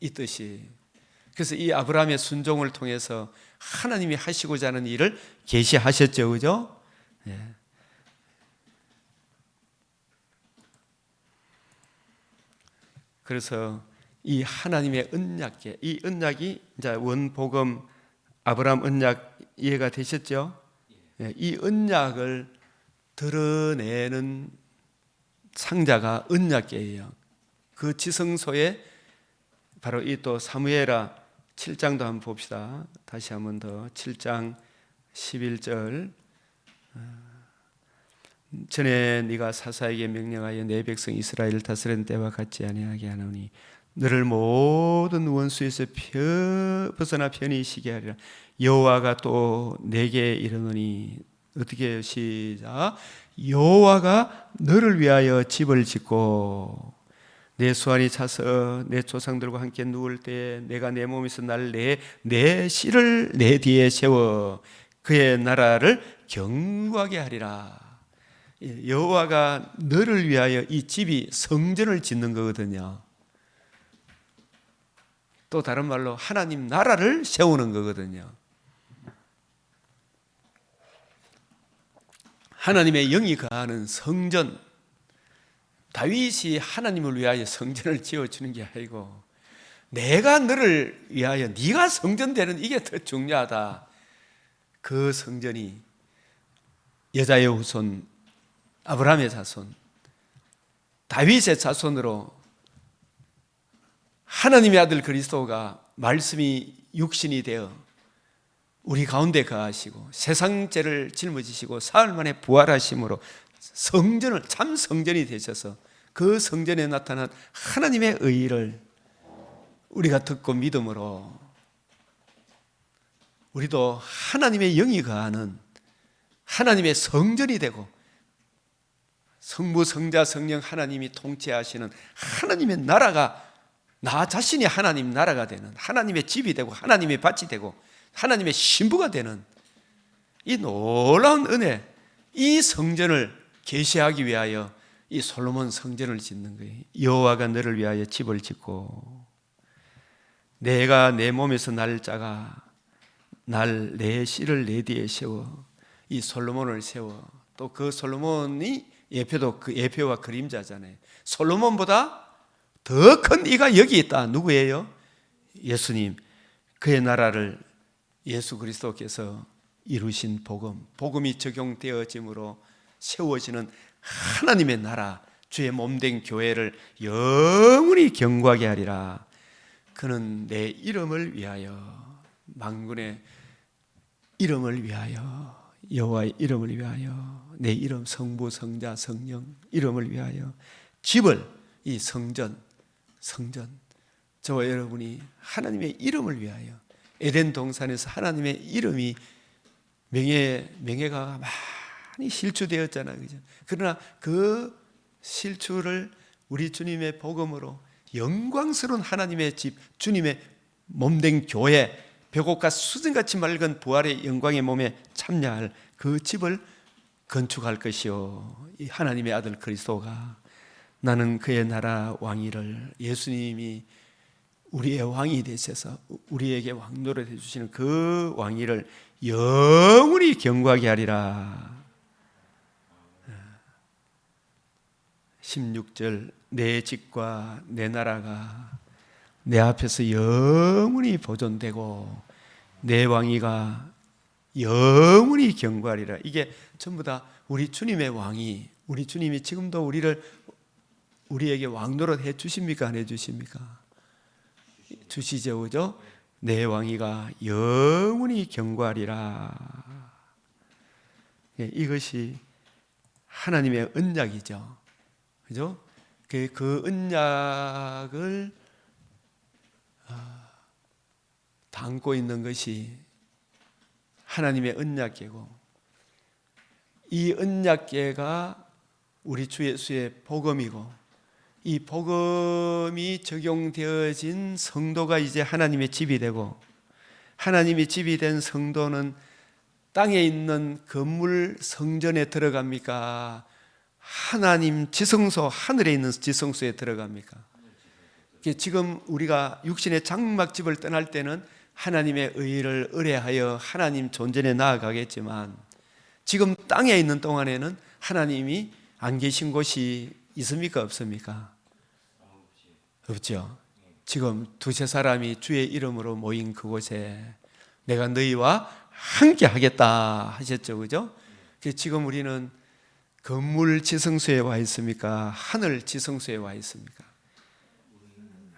이 뜻이. 그래서 이 아브라함의 순종을 통해서 하나님이 하시고자 하는 일을 계시하셨죠, 그죠? 그래서 이 하나님의 언약계, 이 언약이 이제 원복음 아브라함 언약 이해가 되셨죠? 이 언약을 드러내는 상자가 언약계예요. 그 지성소에 바로 이 또 사무엘하 7장도 한번 봅시다. 다시 한번 더 7장 11절. 전에 네가 사사에게 명령하여 내 백성 이스라엘을 다스리는 때와 같지 아니하게 하노니 너를 모든 원수에서 벗어나 편히 쉬게 하리라. 여호와가 또 내게 이르노니, 어떻게 시작? 여호와가 너를 위하여 집을 짓고 내 수완이 차서 내 조상들과 함께 누울 때 내가 내 몸에서 날 내 씨를 내 뒤에 세워 그의 나라를 견고하게 하리라. 여호와가 너를 위하여, 이 집이 성전을 짓는 거거든요. 또 다른 말로 하나님 나라를 세우는 거거든요. 하나님의 영이 거하는 성전. 다윗이 하나님을 위하여 성전을 지어주는 게 아니고 내가 너를 위하여 네가 성전 되는, 이게 더 중요하다. 그 성전이 여자의 후손 아브라함의 자손 다윗의 자손으로 하나님의 아들 그리스도가 말씀이 육신이 되어 우리 가운데 거하시고 세상 죄를 짊어지시고 사흘 만에 부활하심으로 성전을, 참 성전이 되셔서 그 성전에 나타난 하나님의 의를 우리가 듣고 믿음으로 우리도 하나님의 영이 거하는 하나님의 성전이 되고 성부, 성자, 성령 하나님이 통치하시는 하나님의 나라가 나 자신이 하나님 나라가 되는 하나님의 집이 되고 하나님의 밭이 되고 하나님의 신부가 되는 이 놀라운 은혜, 이 성전을 계시하기 위하여 이 솔로몬 성전을 짓는 거예요. 여호와가 너를 위하여 집을 짓고 내가 내 몸에서 날 짜가 내 씨를 내 뒤에 세워 이 솔로몬을 세워 또 그 솔로몬이 예표도 그 예표와 그림자잖아요. 솔로몬보다 더 큰 이가 여기 있다. 누구예요? 예수님. 그의 나라를 예수 그리스도께서 이루신 복음, 복음이 적용되어짐으로 세워지는 하나님의 나라, 주의 몸된 교회를 영원히 경고하게 하리라. 그는 내 이름을 위하여, 만군의 이름을 위하여, 여호와의 이름을 위하여, 내 이름 성부, 성자, 성령 이름을 위하여 집을, 이 성전, 저와 여러분이 하나님의 이름을 위하여 에덴 동산에서 하나님의 이름이 명예가 많이 실추되었잖아요. 그죠? 그러나 그 실추를 우리 주님의 복음으로 영광스러운 하나님의 집, 주님의 몸된 교회, 벽옥과 수정같이 맑은 부활의 영광의 몸에 참여할 그 집을 건축할 것이요. 이 하나님의 아들 그리스도가 나는 그의 나라 왕위를 예수님이 우리의 왕이 되셔서 우리에게 왕노릇 해주시는 그 왕위를 영원히 경고하게 하리라. 16절 내 집과 내 나라가 내 앞에서 영원히 보존되고 내 왕위가 영원히 경고하리라. 이게 전부 다 우리 주님의 왕이, 우리 주님이 지금도 우리에게 왕노릇 해 주십니까? 안 해 주십니까? 주시죠, 그죠? 내 왕위가 영원히 경고하리라. 이것이 하나님의 언약이죠, 그죠? 그 언약을 담고 있는 것이 하나님의 언약궤고, 이 언약궤가 우리 주 예수의 복음이고, 이 복음이 적용되어진 성도가 이제 하나님의 집이 되고, 하나님의 집이 된 성도는 땅에 있는 건물 성전에 들어갑니까? 하나님 지성소, 하늘에 있는 지성소에 들어갑니까? 지금 우리가 육신의 장막집을 떠날 때는 하나님의 의를 의뢰하여 하나님 존전에 나아가겠지만, 지금 땅에 있는 동안에는 하나님이 안 계신 곳이 있습니까? 없습니까? 없죠. 지금 두세 사람이 주의 이름으로 모인 그곳에 내가 너희와 함께 하겠다 하셨죠, 그죠? 지금 우리는 건물 지성소에 와 있습니까? 하늘 지성소에 와 있습니까?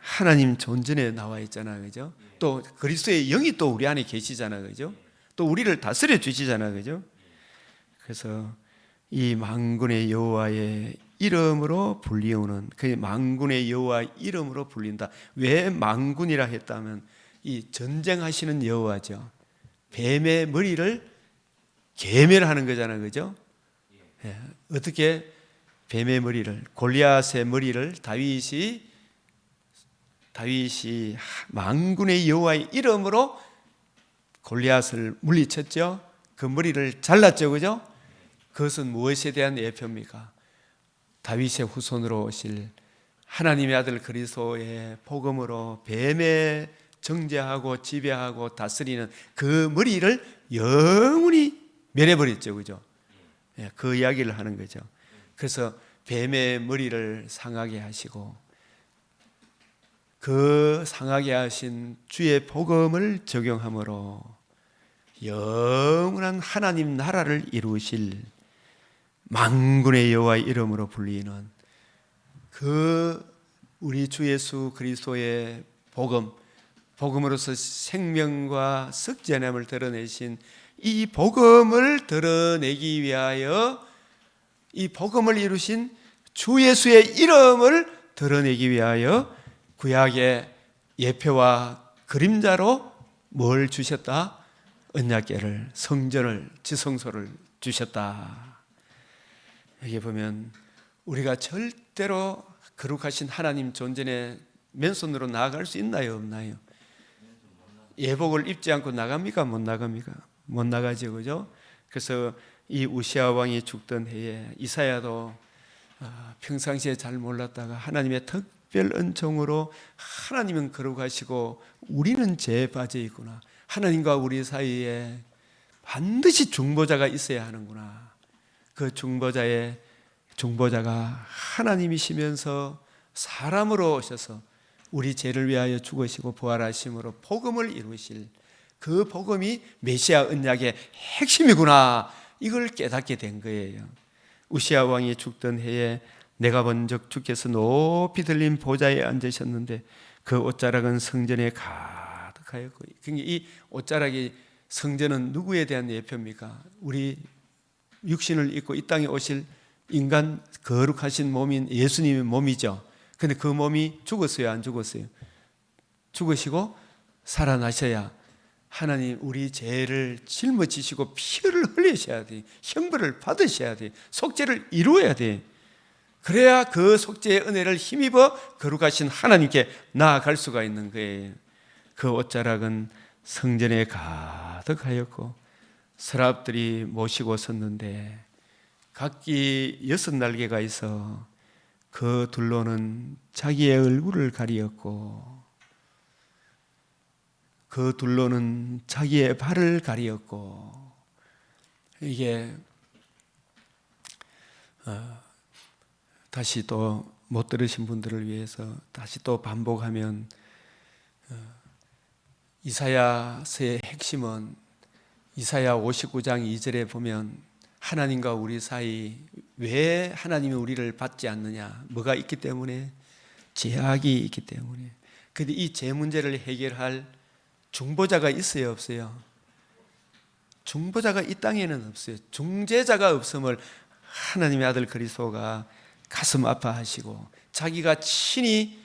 하나님 존전에 나와 있잖아요, 그죠? 또 그리스도의 영이 또 우리 안에 계시잖아요, 그죠? 또 우리를 다스려 주시잖아요, 그죠? 그래서 이 만군의 여호와의 이름으로 불리우는, 그 만군의 여호와 이름으로 불린다. 왜 만군이라 했다면 이 전쟁하시는 여호와죠. 뱀의 머리를 계멸하는 거잖아요, 그죠? 예. 어떻게 뱀의 머리를, 골리앗의 머리를 다윗이 만군의 여호와의 이름으로 골리앗을 물리쳤죠. 그 머리를 잘랐죠, 그죠? 그것은 무엇에 대한 예표입니까? 다윗의 후손으로 오실 하나님의 아들 그리스도의 복음으로 뱀에 정죄하고 지배하고 다스리는 그 머리를 영원히 멸해버렸죠, 그죠? 그 이야기를 하는 거죠. 그래서 뱀의 머리를 상하게 하시고 그 상하게 하신 주의 복음을 적용함으로 영원한 하나님 나라를 이루실 만군의 여호와의 이름으로 불리는 그 우리 주 예수 그리스도의 복음으로서 생명과 석전함을 드러내신 이 복음을 드러내기 위하여 이 복음을 이루신 주 예수의 이름을 드러내기 위하여 구약의 예표와 그림자로 뭘 주셨다? 언약궤를, 성전을, 지성소를 주셨다. 여기 보면 우리가 절대로 거룩하신 하나님 존전에 맨손으로 나아갈 수 있나요, 없나요? 예복을 입지 않고 나갑니까? 못 나갑니까? 못 나가죠, 그죠? 그래서 이 우시아 왕이 죽던 해에 이사야도 평상시에 잘 몰랐다가 하나님의 특별 은총으로 하나님은 거룩하시고 우리는 죄에 빠져 있구나, 하나님과 우리 사이에 반드시 중보자가 있어야 하는구나, 그 중보자가 하나님이시면서 사람으로 오셔서 우리 죄를 위하여 죽으시고 부활하심으로 복음을 이루실 그 복음이 메시아 언약의 핵심이구나, 이걸 깨닫게 된 거예요. 우시아 왕이 죽던 해에 내가 본즉 주께서 높이 들린 보좌에 앉으셨는데 그 옷자락은 성전에 가득하였고, 그러니까 이 옷자락이, 성전은 누구에 대한 예표입니까? 우리 육신을 입고 이 땅에 오실 인간, 거룩하신 몸인 예수님의 몸이죠. 근데 그 몸이 죽었어요, 안 죽었어요? 죽으시고 살아나셔야 하나님 우리 죄를 짊어지시고 피를 흘리셔야 돼, 형벌을 받으셔야 돼, 속죄를 이루어야 돼. 그래야 그 속죄의 은혜를 힘입어 거룩하신 하나님께 나아갈 수가 있는 거예요. 그 옷자락은 성전에 가득하였고 서랍들이 모시고 섰는데 각기 6날개가 있어 그 둘로는 자기의 얼굴을 가리었고 그 둘로는 자기의 발을 가리었고, 이게 다시 또 못 들으신 분들을 위해서 다시 또 반복하면, 이사야서의 핵심은 이사야 59장 2절에 보면 하나님과 우리 사이, 왜 하나님이 우리를 받지 않느냐? 뭐가 있기 때문에? 죄악이 있기 때문에. 근데 이 죄 문제를 해결할 중보자가 있어요, 없어요? 중보자가 이 땅에는 없어요. 중재자가 없음을 하나님의 아들 그리스도가 가슴 아파하시고 자기가 친히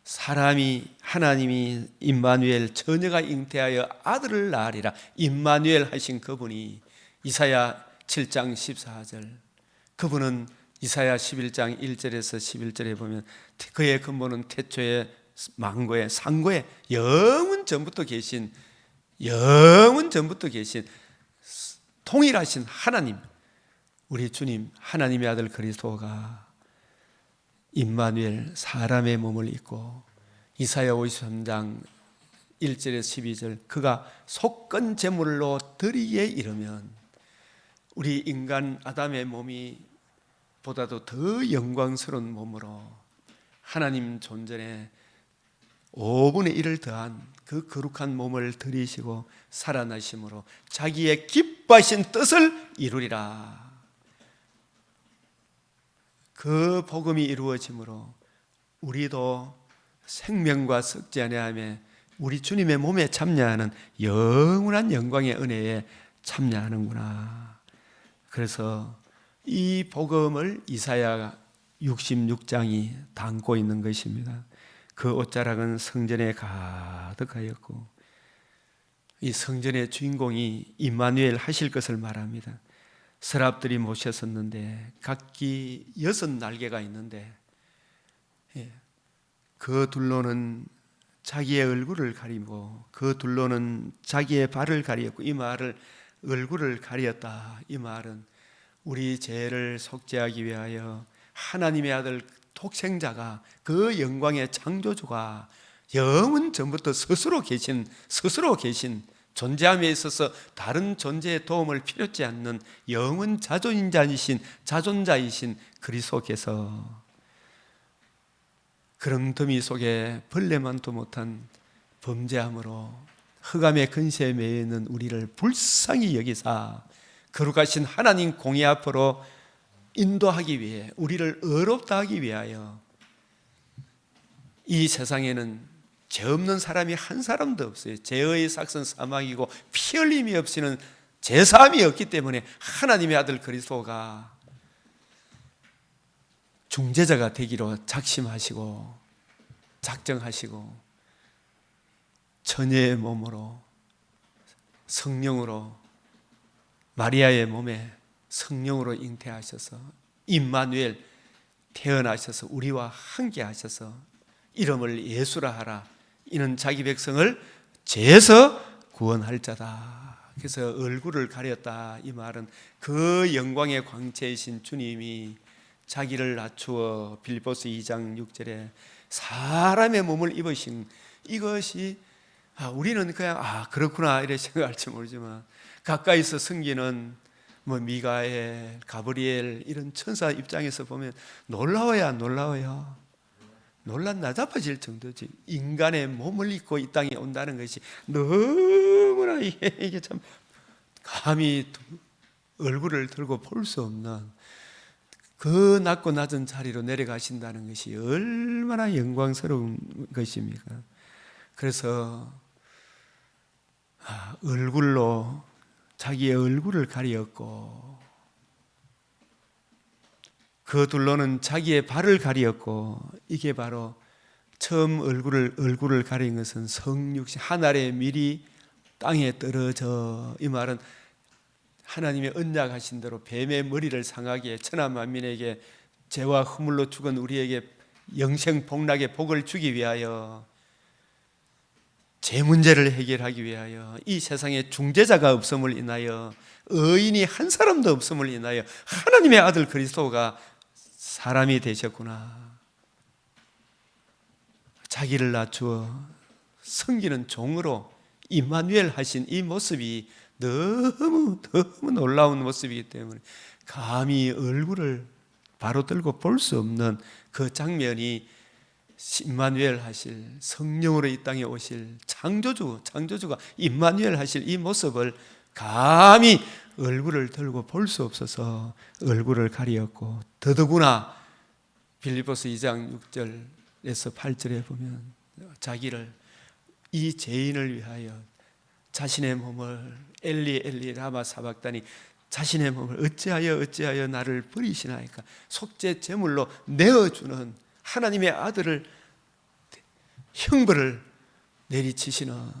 사람이, 하나님이 임마누엘, 처녀가 잉태하여 아들을 낳으리라 임마누엘 하신 그분이 이사야 7장 14절, 그분은 이사야 11장 1절에서 11절에 보면 그의 근본은 태초에 망고에 상고에 영원 전부터 계신 통일하신 하나님, 우리 주님 하나님의 아들 그리스도가 임마누엘, 사람의 몸을 입고 이사야 53장 1절에서 12절, 그가 속건 제물로 드리기에 이르면 우리 인간 아담의 몸이 보다도 더 영광스러운 몸으로 하나님 존전에 5분의 1을 더한 그 거룩한 몸을 들이시고 살아나심으로 자기의 기뻐하신 뜻을 이루리라. 그 복음이 이루어짐으로 우리도 생명과 썩지 아니하며 우리 주님의 몸에 참여하는 영원한 영광의 은혜에 참여하는구나. 그래서 이 복음을 이사야 66장이 담고 있는 것입니다. 그 옷자락은 성전에 가득하였고, 이 성전의 주인공이 임마누엘 하실 것을 말합니다. 서랍들이 모셨었는데 각기 6날개가 있는데 그 둘로는 자기의 얼굴을 가리고 그 둘로는 자기의 발을 가리었고, 이 말을 얼굴을 가리었다, 이 말은 우리 죄를 속죄하기 위하여 하나님의 아들 독생자가, 그 영광의 창조주가 영원 전부터 스스로 계신 존재함에 있어서 다른 존재의 도움을 필요치 않는 영원 자존자이신 그리스도께서 그럼더미 속에 벌레만도 못한 범죄함으로 흑암의 근세에 매여 있는 우리를 불쌍히 여기사 거룩하신 하나님 공의 앞으로 인도하기 위해, 우리를 의롭다 하기 위하여, 이 세상에는 죄 없는 사람이 한 사람도 없어요. 죄의 삭은 사망이고 피 흘림이 없이는 제사함이 없기 때문에 하나님의 아들 그리스도가 중재자가 되기로 작심하시고 작정하시고 처녀의 몸으로 성령으로 마리아의 몸에 성령으로 잉태하셔서 임마누엘 태어나셔서 우리와 함께 하셔서 이름을 예수라 하라. 이는 자기 백성을 죄에서 구원할 자다. 그래서 얼굴을 가렸다. 이 말은 그 영광의 광채이신 주님이 자기를 낮추어 빌립보서 2장 6절에 사람의 몸을 입으신 이것이 우리는 그냥 그렇구나 이렇게 생각할지 모르지만 가까이서 섬기는 미가엘, 가브리엘 이런 천사 입장에서 보면 놀라워요. 나자빠질 정도지. 인간의 몸을 입고 이 땅에 온다는 것이 너무나 이게 참 감히 얼굴을 들고 볼 수 없는 그 낮고 낮은 자리로 내려가신다는 것이 얼마나 영광스러운 것입니까? 그래서 얼굴로 자기의 얼굴을 가리었고 그 둘로는 자기의 발을 가리었고 이게 바로 처음 얼굴을 가린 것은 성육신 하늘의 밀이 땅에 떨어져 이 말은 하나님의 언약하신 대로 뱀의 머리를 상하게 천하 만민에게 죄와 허물로 죽은 우리에게 영생 복락의 복을 주기 위하여 죄 문제를 해결하기 위하여 이 세상에 중재자가 없음을 인하여 의인이 한 사람도 없음을 인하여 하나님의 아들 그리스도가 사람이 되셨구나. 자기를 낮추어 섬기는 종으로 임마누엘 하신 이 모습이 너무 놀라운 모습이기 때문에 감히 얼굴을 바로 들고 볼 수 없는 그 장면이 임마누엘 하실 성령으로 이 땅에 오실 창조주가 임마누엘 하실 이 모습을 감히 얼굴을 들고 볼 수 없어서 얼굴을 가리었고 더더구나 빌립보서 2장 6절에서 8절에 보면 자기를 이 죄인을 위하여 자신의 몸을 엘리 라마 사박다니 자신의 몸을 어찌하여 나를 버리시나이까 속죄 제물로 내어주는 하나님의 아들을 형벌을 내리치시는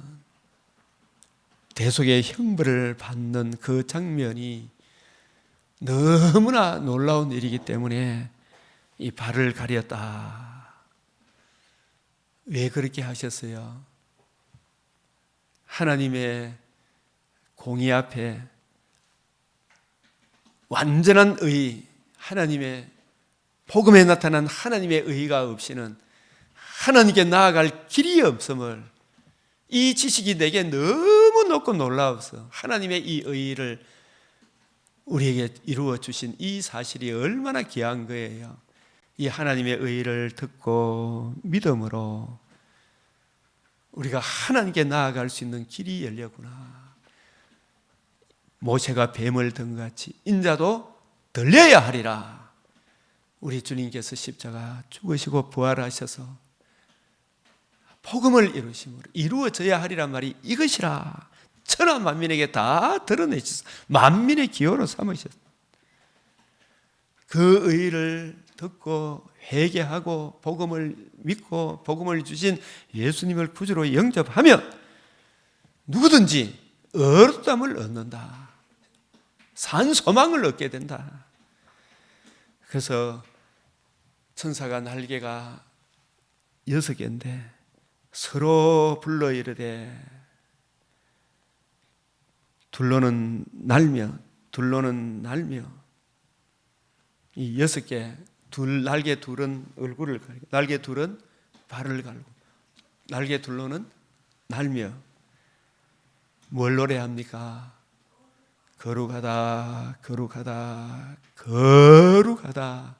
대속의 형벌을 받는 그 장면이 너무나 놀라운 일이기 때문에 이 발을 가렸다. 왜 그렇게 하셨어요? 하나님의 공의 앞에 완전한 의, 하나님의 복음에 나타난 하나님의 의가 없이는 하나님께 나아갈 길이 없음을 이 지식이 내게 너무 높고 놀라워서 하나님의 이 의를 우리에게 이루어 주신 이 사실이 얼마나 귀한 거예요. 이 하나님의 의를 듣고 믿음으로 우리가 하나님께 나아갈 수 있는 길이 열렸구나. 모세가 뱀을 든 같이 인자도 들려야 하리라. 우리 주님께서 십자가 죽으시고 부활하셔서 복음을 이루심으로 이루어져야 하리란 말이 이것이라. 천하 만민에게 다 드러내셔서 만민의 기호로 삼으셨어. 그 의를 듣고 회개하고 복음을 믿고 복음을 주신 예수님을 구주로 영접하면 누구든지 어렵담을 얻는다. 산 소망을 얻게 된다. 그래서 천사가 날개가 6개인데 서로 불러 이르되 둘로는 날며 이 6개 날개 둘은 얼굴을 가리고 날개 둘은 발을 가리고 날개 둘로는 날며 뭘 노래합니까? 거룩하다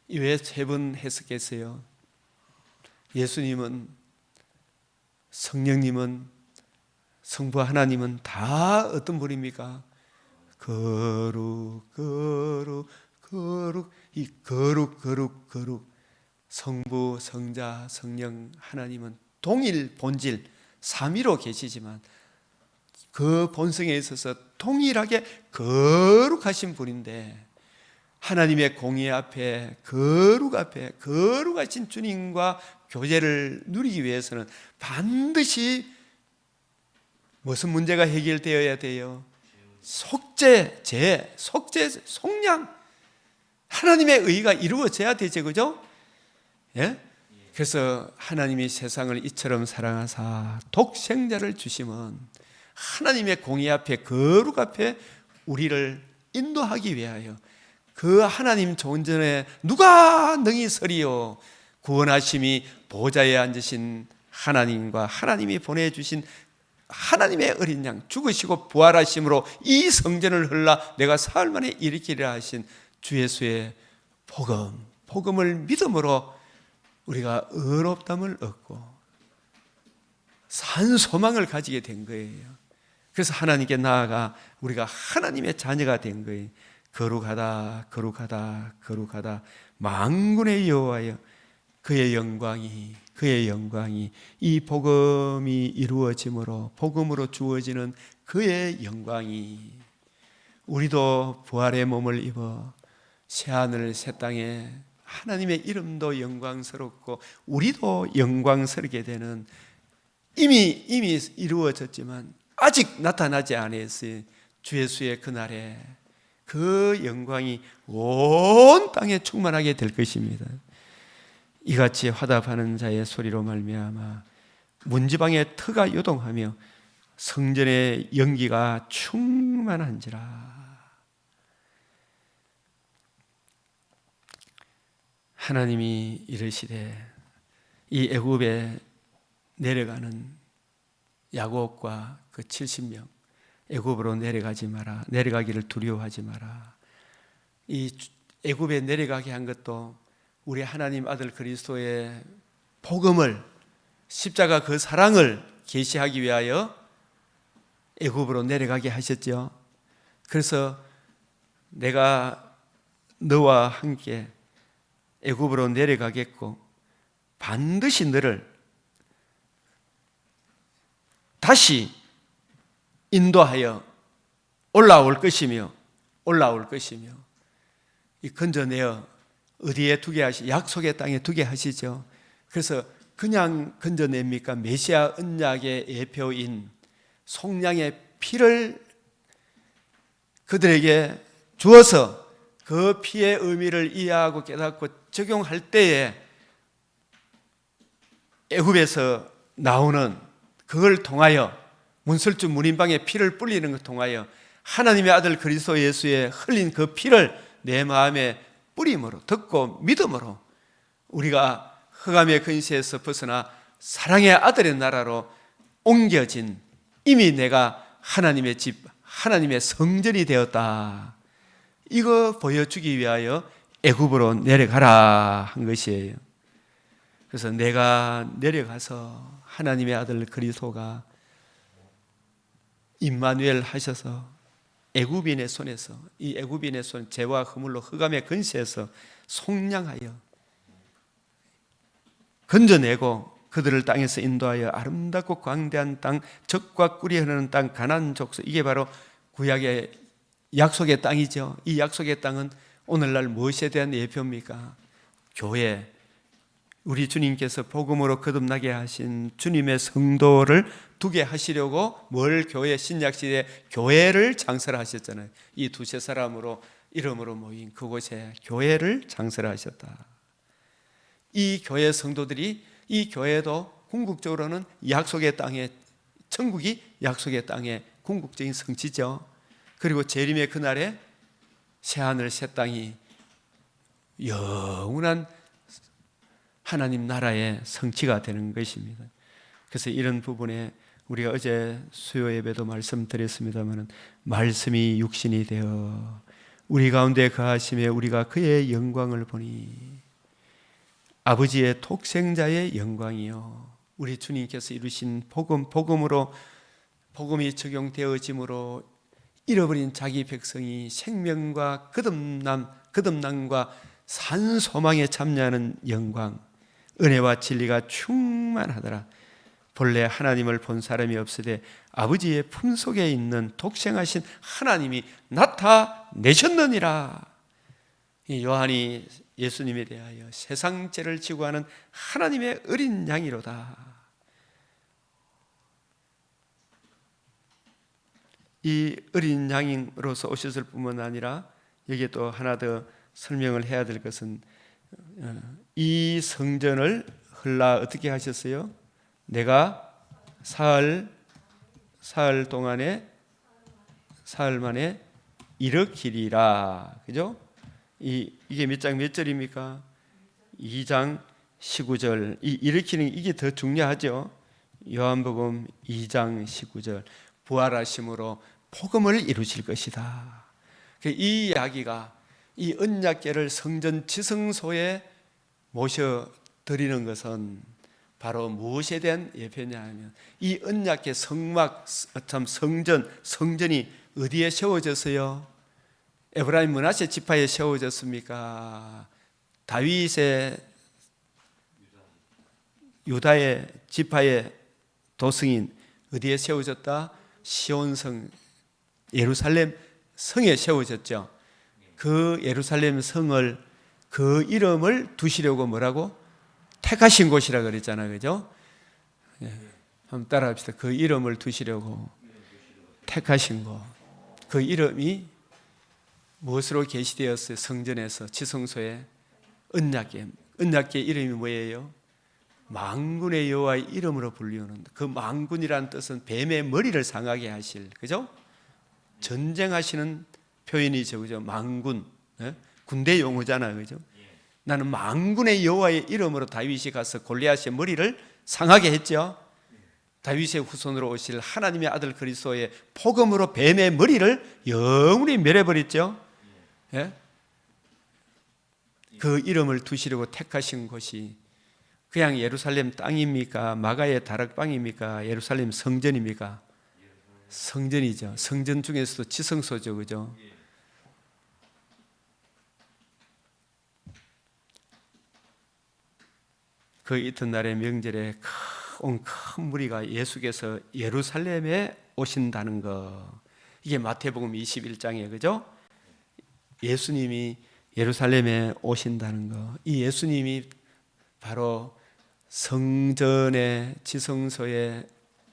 왜 3번 해석했어요? 예수님은 성령님은 성부 하나님은 다 어떤 분입니까? 이 거룩 성부 성자 성령 하나님은 동일 본질 삼위로 계시지만 그 본성에 있어서 동일하게 거룩하신 분인데 하나님의 공의 앞에, 거룩 앞에, 거룩하신 주님과 교제를 누리기 위해서는 반드시 무슨 문제가 해결되어야 돼요? 속죄, 속량, 하나님의 의가 이루어져야 되죠, 그죠? 예? 그래서 하나님이 세상을 이처럼 사랑하사 독생자를 주시면 하나님의 공의 앞에, 거룩 앞에 우리를 인도하기 위하여 그 하나님 존전에 누가 능히 서리요? 구원하심이 보좌에 앉으신 하나님과 하나님이 보내주신 하나님의 어린 양, 죽으시고 부활하심으로 이 성전을 흘러 내가 사흘 만에 일으키리라 하신 주 예수의 복음을 믿음으로 우리가 의롭다함을 얻고 산 소망을 가지게 된 거예요. 그래서 하나님께 나아가 우리가 하나님의 자녀가 된 거예요. 거룩하다, 거룩하다, 거룩하다. 만군의 여호와여, 그의 영광이 이 복음이 이루어짐으로, 복음으로 주어지는 그의 영광이, 우리도 부활의 몸을 입어 새하늘 새 땅에 하나님의 이름도 영광스럽고 우리도 영광스럽게 되는, 이미 이루어졌지만 아직 나타나지 않았어요. 주 예수의 그날에 그 영광이 온 땅에 충만하게 될 것입니다. 이같이 화답하는 자의 소리로 말미암아 문지방의 터가 요동하며 성전의 연기가 충만한지라. 하나님이 이르시되 이 애굽에 내려가는 야곱과 그 70명, 애굽으로 내려가지 마라, 내려가기를 두려워하지 마라. 이 애굽에 내려가게 한 것도 우리 하나님 아들 그리스도의 복음을, 십자가 그 사랑을 계시하기 위하여 애굽으로 내려가게 하셨죠. 그래서 내가 너와 함께 애굽으로 내려가겠고 반드시 너를 다시 인도하여 올라올 것이며 이 건져내어 어디에 두게 약속의 땅에 두게 하시죠. 그래서 그냥 건져냅니까? 메시아 언약의 예표인 속량의 피를 그들에게 주어서 그 피의 의미를 이해하고 깨닫고 적용할 때에 애굽에서 나오는 그걸 통하여, 문설주 문인방의 피를 뿌리는 것을 통하여 하나님의 아들 그리스도 예수의 흘린 그 피를 내 마음에 뿌림으로, 듣고 믿음으로 우리가 흑암의 근시에서 벗어나 사랑의 아들의 나라로 옮겨진, 이미 내가 하나님의 집, 하나님의 성전이 되었다, 이거 보여주기 위하여 애굽으로 내려가라 한 것이에요. 그래서 내가 내려가서 하나님의 아들 그리스도가 임마누엘 하셔서 애굽인의 손에서, 이 애굽인의 손, 죄와 허물로 흑암의 근시에서 속량하여 건져내고 그들을 땅에서 인도하여 아름답고 광대한 땅, 젖과 꿀이 흐르는 땅, 가나안 족속, 이게 바로 구약의 약속의 땅이죠. 이 약속의 땅은 오늘날 무엇에 대한 예표입니까? 교회, 우리 주님께서 복음으로 거듭나게 하신 주님의 성도를 두게 하시려고 뭘 교회, 신약시대에 교회를 창설하셨잖아요. 이 두세 사람으로 이름으로 모인 그곳에 교회를 창설하셨다. 이 교회 성도들이, 이 교회도 궁극적으로는 약속의 땅에, 천국이 약속의 땅의 궁극적인 성취죠. 그리고 재림의 그날에 새하늘 새 땅이 영원한 하나님 나라의 성취가 되는 것입니다. 그래서 이런 부분에 우리가 어제 수요 예배도 말씀드렸습니다만, 말씀이 육신이 되어 우리 가운데 거하심에 우리가 그의 영광을 보니, 아버지의 독생자의 영광이요, 우리 주님께서 이루신 복음으로, 복음이 적용되어짐으로 잃어버린 자기 백성이 생명과 거듭남과 산 소망에 참여하는 영광, 은혜와 진리가 충만하더라. 본래 하나님을 본 사람이 없으되 아버지의 품속에 있는 독생하신 하나님이 나타내셨느니라. 이 요한이 예수님에 대하여 세상 죄를 지고 하는 하나님의 어린 양이로다. 이 어린 양으로서 오셨을 뿐만 아니라 여기에 또 하나 더 설명을 해야 될 것은 이 성전을 헐라 어떻게 하셨어요? 내가 사흘 만에 일으키리라. 그죠? 이게 몇 장 몇 절입니까? 2장 19절. 이 일으키는 이게 더 중요하죠. 요한복음 2장 19절. 부활하심으로 복음을 이루실 것이다. 이 이야기가 이 언약궤를 성전 지성소에 모셔 드리는 것은 바로 무엇에 대한 예표냐 하면 이 언약궤 성막, 참 성전이 어디에 세워졌어요? 에브라임 므낫세 지파에 세워졌습니까? 다윗의 유다의 지파의 도성인 어디에 세워졌다? 시온성 예루살렘 성에 세워졌죠. 그 예루살렘 성을 그 이름을 두시려고 뭐라고? 택하신 곳이라 그랬잖아요. 그죠? 한번 따라 합시다. 그 이름을 두시려고 택하신 곳. 그 이름이 무엇으로 계시되었어요? 성전에서 지성소에 언약궤 이름이 뭐예요? 만군의 여호와의 이름으로 불리우는, 그 만군이라는 뜻은 뱀의 머리를 상하게 하실, 그죠? 전쟁하시는 표현이죠, 그죠? 만군, 군대 용어잖아요, 그죠? 나는 만군의 여호와의 이름으로 다윗이 가서 골리앗의 머리를 상하게 했죠. 다윗의 후손으로 오실 하나님의 아들 그리스도의 복음으로 뱀의 머리를 영원히 멸해버렸죠. 예? 그 이름을 두시려고 택하신 곳이 그냥 예루살렘 땅입니까? 마가의 다락방입니까? 예루살렘 성전입니까? 성전이죠. 성전 중에서도 지성소죠, 그죠? 그 이튿날의 명절에 큰 무리가 예수께서 예루살렘에 오신다는 것, 이게 마태복음 21장이에요, 그죠? 예수님이 예루살렘에 오신다는 것, 이 예수님이 바로 성전의 지성소의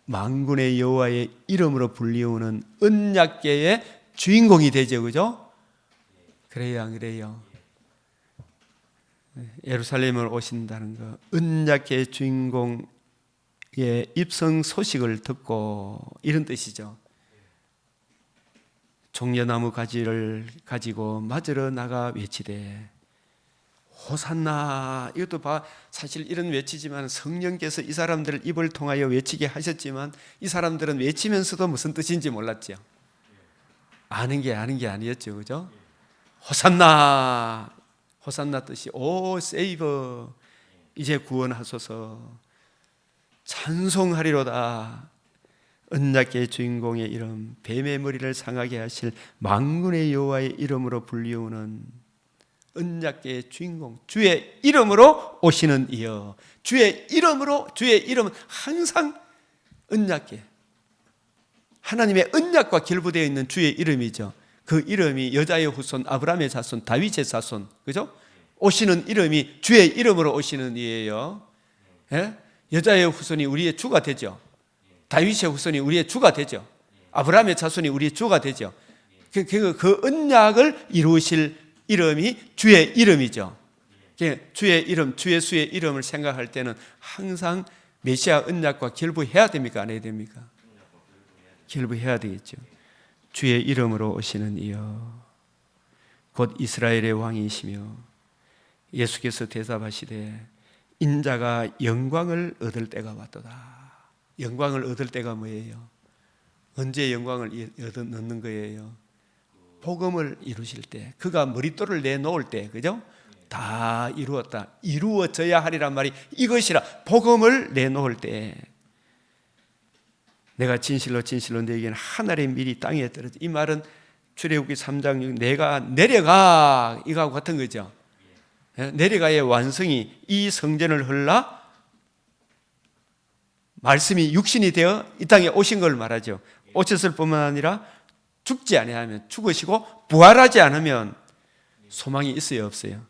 만군의 여호와의 이름으로 불리우는 언약궤의 주인공이 되죠, 그죠? 그래요, 안 그래요? 예루살렘을 오신다는 것, 언약궤의 주인공의 입성 소식을 듣고, 이런 뜻이죠. 종려나무 가지를 가지고 맞으러 나가 외치되 호산나. 이것도 사실 이런 외치지만 성령께서 이 사람들을 입을 통하여 외치게 하셨지만 이 사람들은 외치면서도 무슨 뜻인지 몰랐죠. 아는 게 아니었죠, 그죠? 호산나 뜻이 오 세이버, 이제 구원하소서, 찬송하리로다. 언약궤의 주인공의 이름, 뱀의 머리를 상하게 하실 만군의 여호와의 이름으로 불리우는 언약궤의 주인공, 주의 이름으로 오시는 이여. 주의 이름은 항상 언약궤, 하나님의 언약과 결부되어 있는 주의 이름이죠. 그 이름이 여자의 후손 아브라함의 자손 다윗의 자손, 그죠? 오시는 이름이 주의 이름으로 오시는 이에요. 예? 여자의 후손이 우리의 주가 되죠. 다윗의 후손이 우리의 주가 되죠. 아브라함의 자손이 우리의 주가 되죠. 그 언약을 이루실 이름이 주의 이름이죠. 주의 이름, 주 예수의 이름을 생각할 때는 항상 메시아 언약과 결부해야 됩니까? 안 해야 됩니까? 결부해야 되겠죠. 주의 이름으로 오시는 이여, 곧 이스라엘의 왕이시며, 예수께서 대답하시되 인자가 영광을 얻을 때가 왔도다. 영광을 얻을 때가 뭐예요? 언제 영광을 얻는 거예요? 복음을 이루실 때, 그가 머릿돌을 내놓을 때, 그죠? 다 이루었다, 이루어져야 하리란 말이 이것이라. 복음을 내놓을 때 내가 진실로 너에게는 하늘의 밀이 땅에 떨어져. 이 말은 출애굽기 3장 6, 내가 내려가, 이거하고 같은 거죠. 내려가의 완성이 이 성전을 헐라 말씀이 육신이 되어 이 땅에 오신 걸 말하죠. 오셨을 뿐만 아니라 죽지 아니하면, 죽으시고 부활하지 않으면 소망이 있어요, 없어요?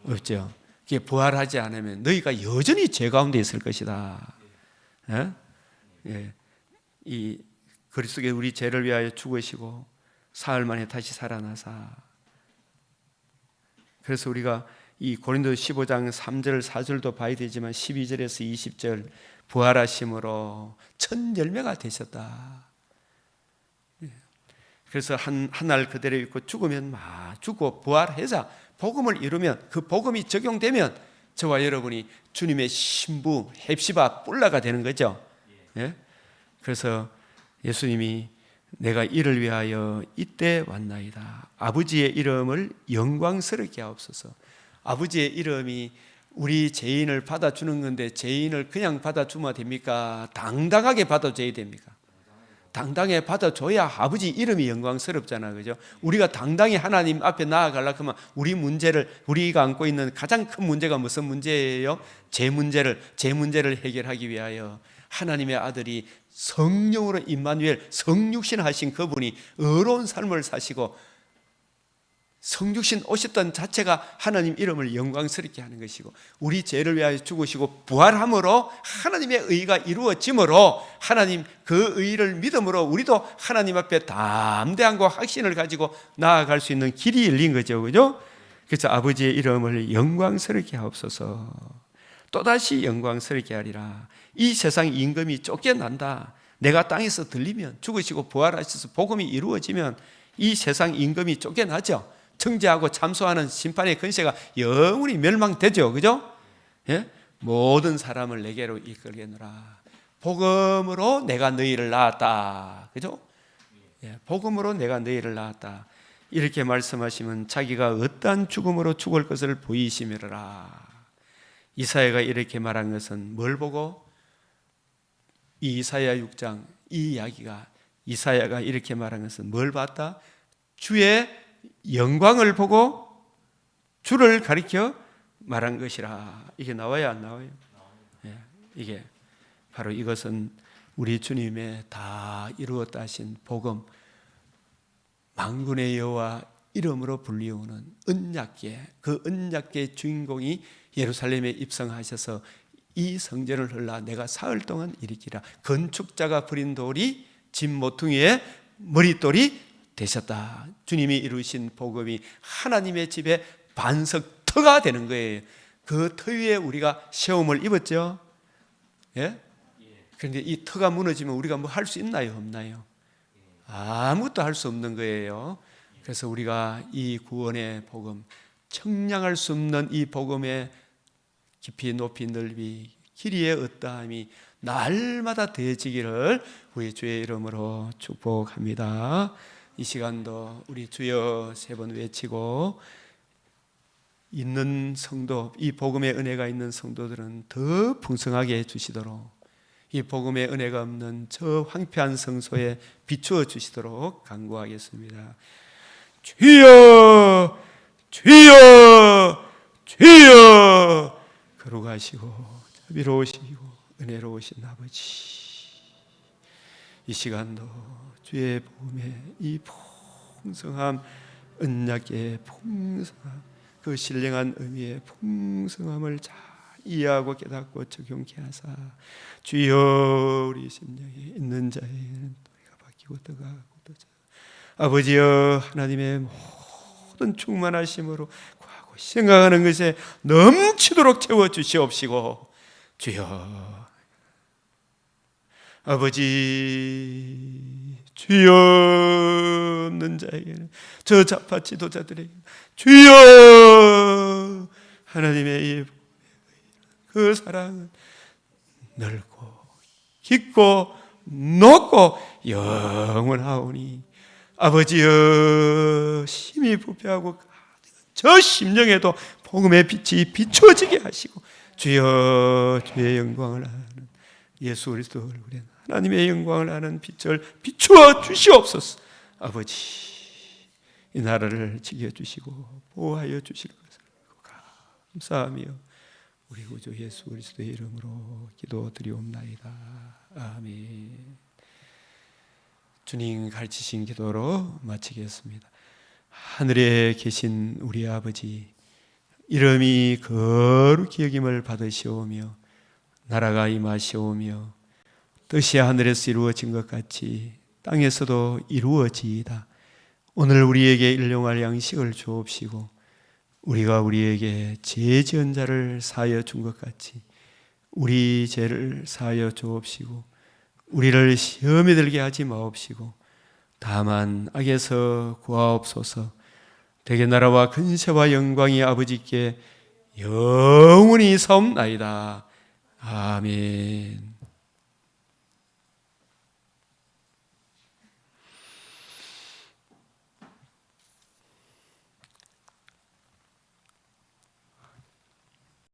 없죠. 그게 부활하지 않으면 너희가 여전히 죄 가운데 있을 것이다. 예? 예. 이 그리스도께 우리 죄를 위하여 죽으시고 사흘 만에 다시 살아나사. 그래서 우리가 이 고린도 15장 3절 4절도 봐야 되지만 12절에서 20절 부활하심으로 첫 열매가 되셨다. 그래서 한 날 그대로 있고 죽으면 죽고 부활해서 복음을 이루면 그 복음이 적용되면 저와 여러분이 주님의 신부 헵시바 뿔라가 되는 거죠. 예? 그래서 예수님이 내가 이를 위하여 이때 왔나이다. 아버지의 이름을 영광스럽게 하옵소서. 아버지의 이름이 우리 죄인을 받아주는 건데 죄인을 그냥 받아주면 됩니까? 당당하게 받아줘야 됩니까? 당당히 받아줘야 아버지 이름이 영광스럽잖아, 그죠? 우리가 당당히 하나님 앞에 나아가려고 하면 우리 문제를, 우리가 안고 있는 가장 큰 문제가 무슨 문제예요? 제 문제를 해결하기 위하여 하나님의 아들이 성령으로 임마누엘 성육신 하신 그분이 의로운 삶을 사시고 성육신 오셨던 자체가 하나님 이름을 영광스럽게 하는 것이고 우리 죄를 위하여 죽으시고 부활함으로 하나님의 의가 이루어짐으로 하나님 그 의를 믿음으로 우리도 하나님 앞에 담대함과 확신을 가지고 나아갈 수 있는 길이 열린 거죠, 그죠? 그래서 아버지의 이름을 영광스럽게 하옵소서. 또다시 영광스럽게 하리라. 이 세상 임금이 쫓겨난다. 내가 땅에서 들리면 죽으시고 부활하셔서 복음이 이루어지면 이 세상 임금이 쫓겨나죠. 정죄하고 참소하는 심판의 권세가 영원히 멸망되죠, 그죠? 예? 모든 사람을 내게로 이끌겠노라. 복음으로 내가 너희를 낳았다, 그죠? 예, 복음으로 내가 너희를 낳았다. 이렇게 말씀하시면 자기가 어떠한 죽음으로 죽을 것을 보이시미라. 이사야가 이렇게 말한 것은 뭘 보고? 이 이사야 6장 이 이야기가 이사야가 이렇게 말한 것은 뭘 봤다? 주의 영광을 보고 주를 가리켜 말한 것이라. 이게 나와요, 안 나와요? 예, 이게 바로 이것은 우리 주님의 다 이루었다 하신 복음, 만군의 여호와 이름으로 불리우는 언약궤, 그 언약궤 주인공이 예루살렘에 입성하셔서 이 성전을 흘러 내가 사흘 동안 일으키라. 건축자가 버린 돌이 집 모퉁이의 머릿돌이 되셨다. 주님이 이루신 복음이 하나님의 집에 반석터가 되는 거예요. 그 터 위에 우리가 시험을 입었죠. 예? 그런데 이 터가 무너지면 우리가 뭐 할 수 있나요, 없나요? 아무것도 할 수 없는 거예요. 그래서 우리가 이 구원의 복음, 청량할 수 없는 이 복음의 깊이 높이 넓이 길이의 어떠함이 날마다 더해지기를 우리 주의 이름으로 축복합니다. 이 시간도 우리 주여 세 번 외치고 있는 성도, 이 복음의 은혜가 있는 성도들은 더 풍성하게 해주시도록 이 복음의 은혜가 없는 저 황폐한 성소에 비추어 주시도록 간구하겠습니다. 주여, 주여, 주여. 거룩하시고 자비로우시고 은혜로우신 아버지, 이 시간도 주의 복음의 이 풍성함, 언약의 풍성함, 그 신령한 의미의 풍성함을 잘 이해하고 깨닫고 적용케 하사 주여 우리 심령에 있는 자에는 또이가 바뀌고 떠가고 떠져 아버지여 하나님의 모든 충만하심으로 구하고 생각하는 것에 넘치도록 채워주시옵시고 주여 아버지 주여 없는 자에게는 저 좌파 지도자들에게 주여 하나님의 그 사랑은 넓고 깊고 높고 영원하오니 아버지여 심히 부패하고 저 심령에도 복음의 빛이 비추어지게 하시고 주여 주의 영광을 아는 예수 그리스도 얼굴에 하나님의 영광을 아는 빛을 비추어 주시옵소서. 아버지 이 나라를 지켜주시고 보호하여 주실 것을 감사하며 우리 구주 예수 그리스도의 이름으로 기도드리옵나이다. 아멘. 주님 가르치신 기도로 마치겠습니다. 하늘에 계신 우리 아버지, 이름이 거룩히 여김을 받으시오며 나라가 임하시오며 뜻이 하늘에서 이루어진 것 같이 땅에서도 이루어지이다. 오늘 우리에게 일용할 양식을 주옵시고 우리가 우리에게 죄 지은 자를 사하여 준 것 같이 우리 죄를 사하여 주옵시고 우리를 시험에 들게 하지 마옵시고 다만 악에서 구하옵소서. 대개 나라와 근세와 영광이 아버지께 영원히 사옵나이다. 아멘.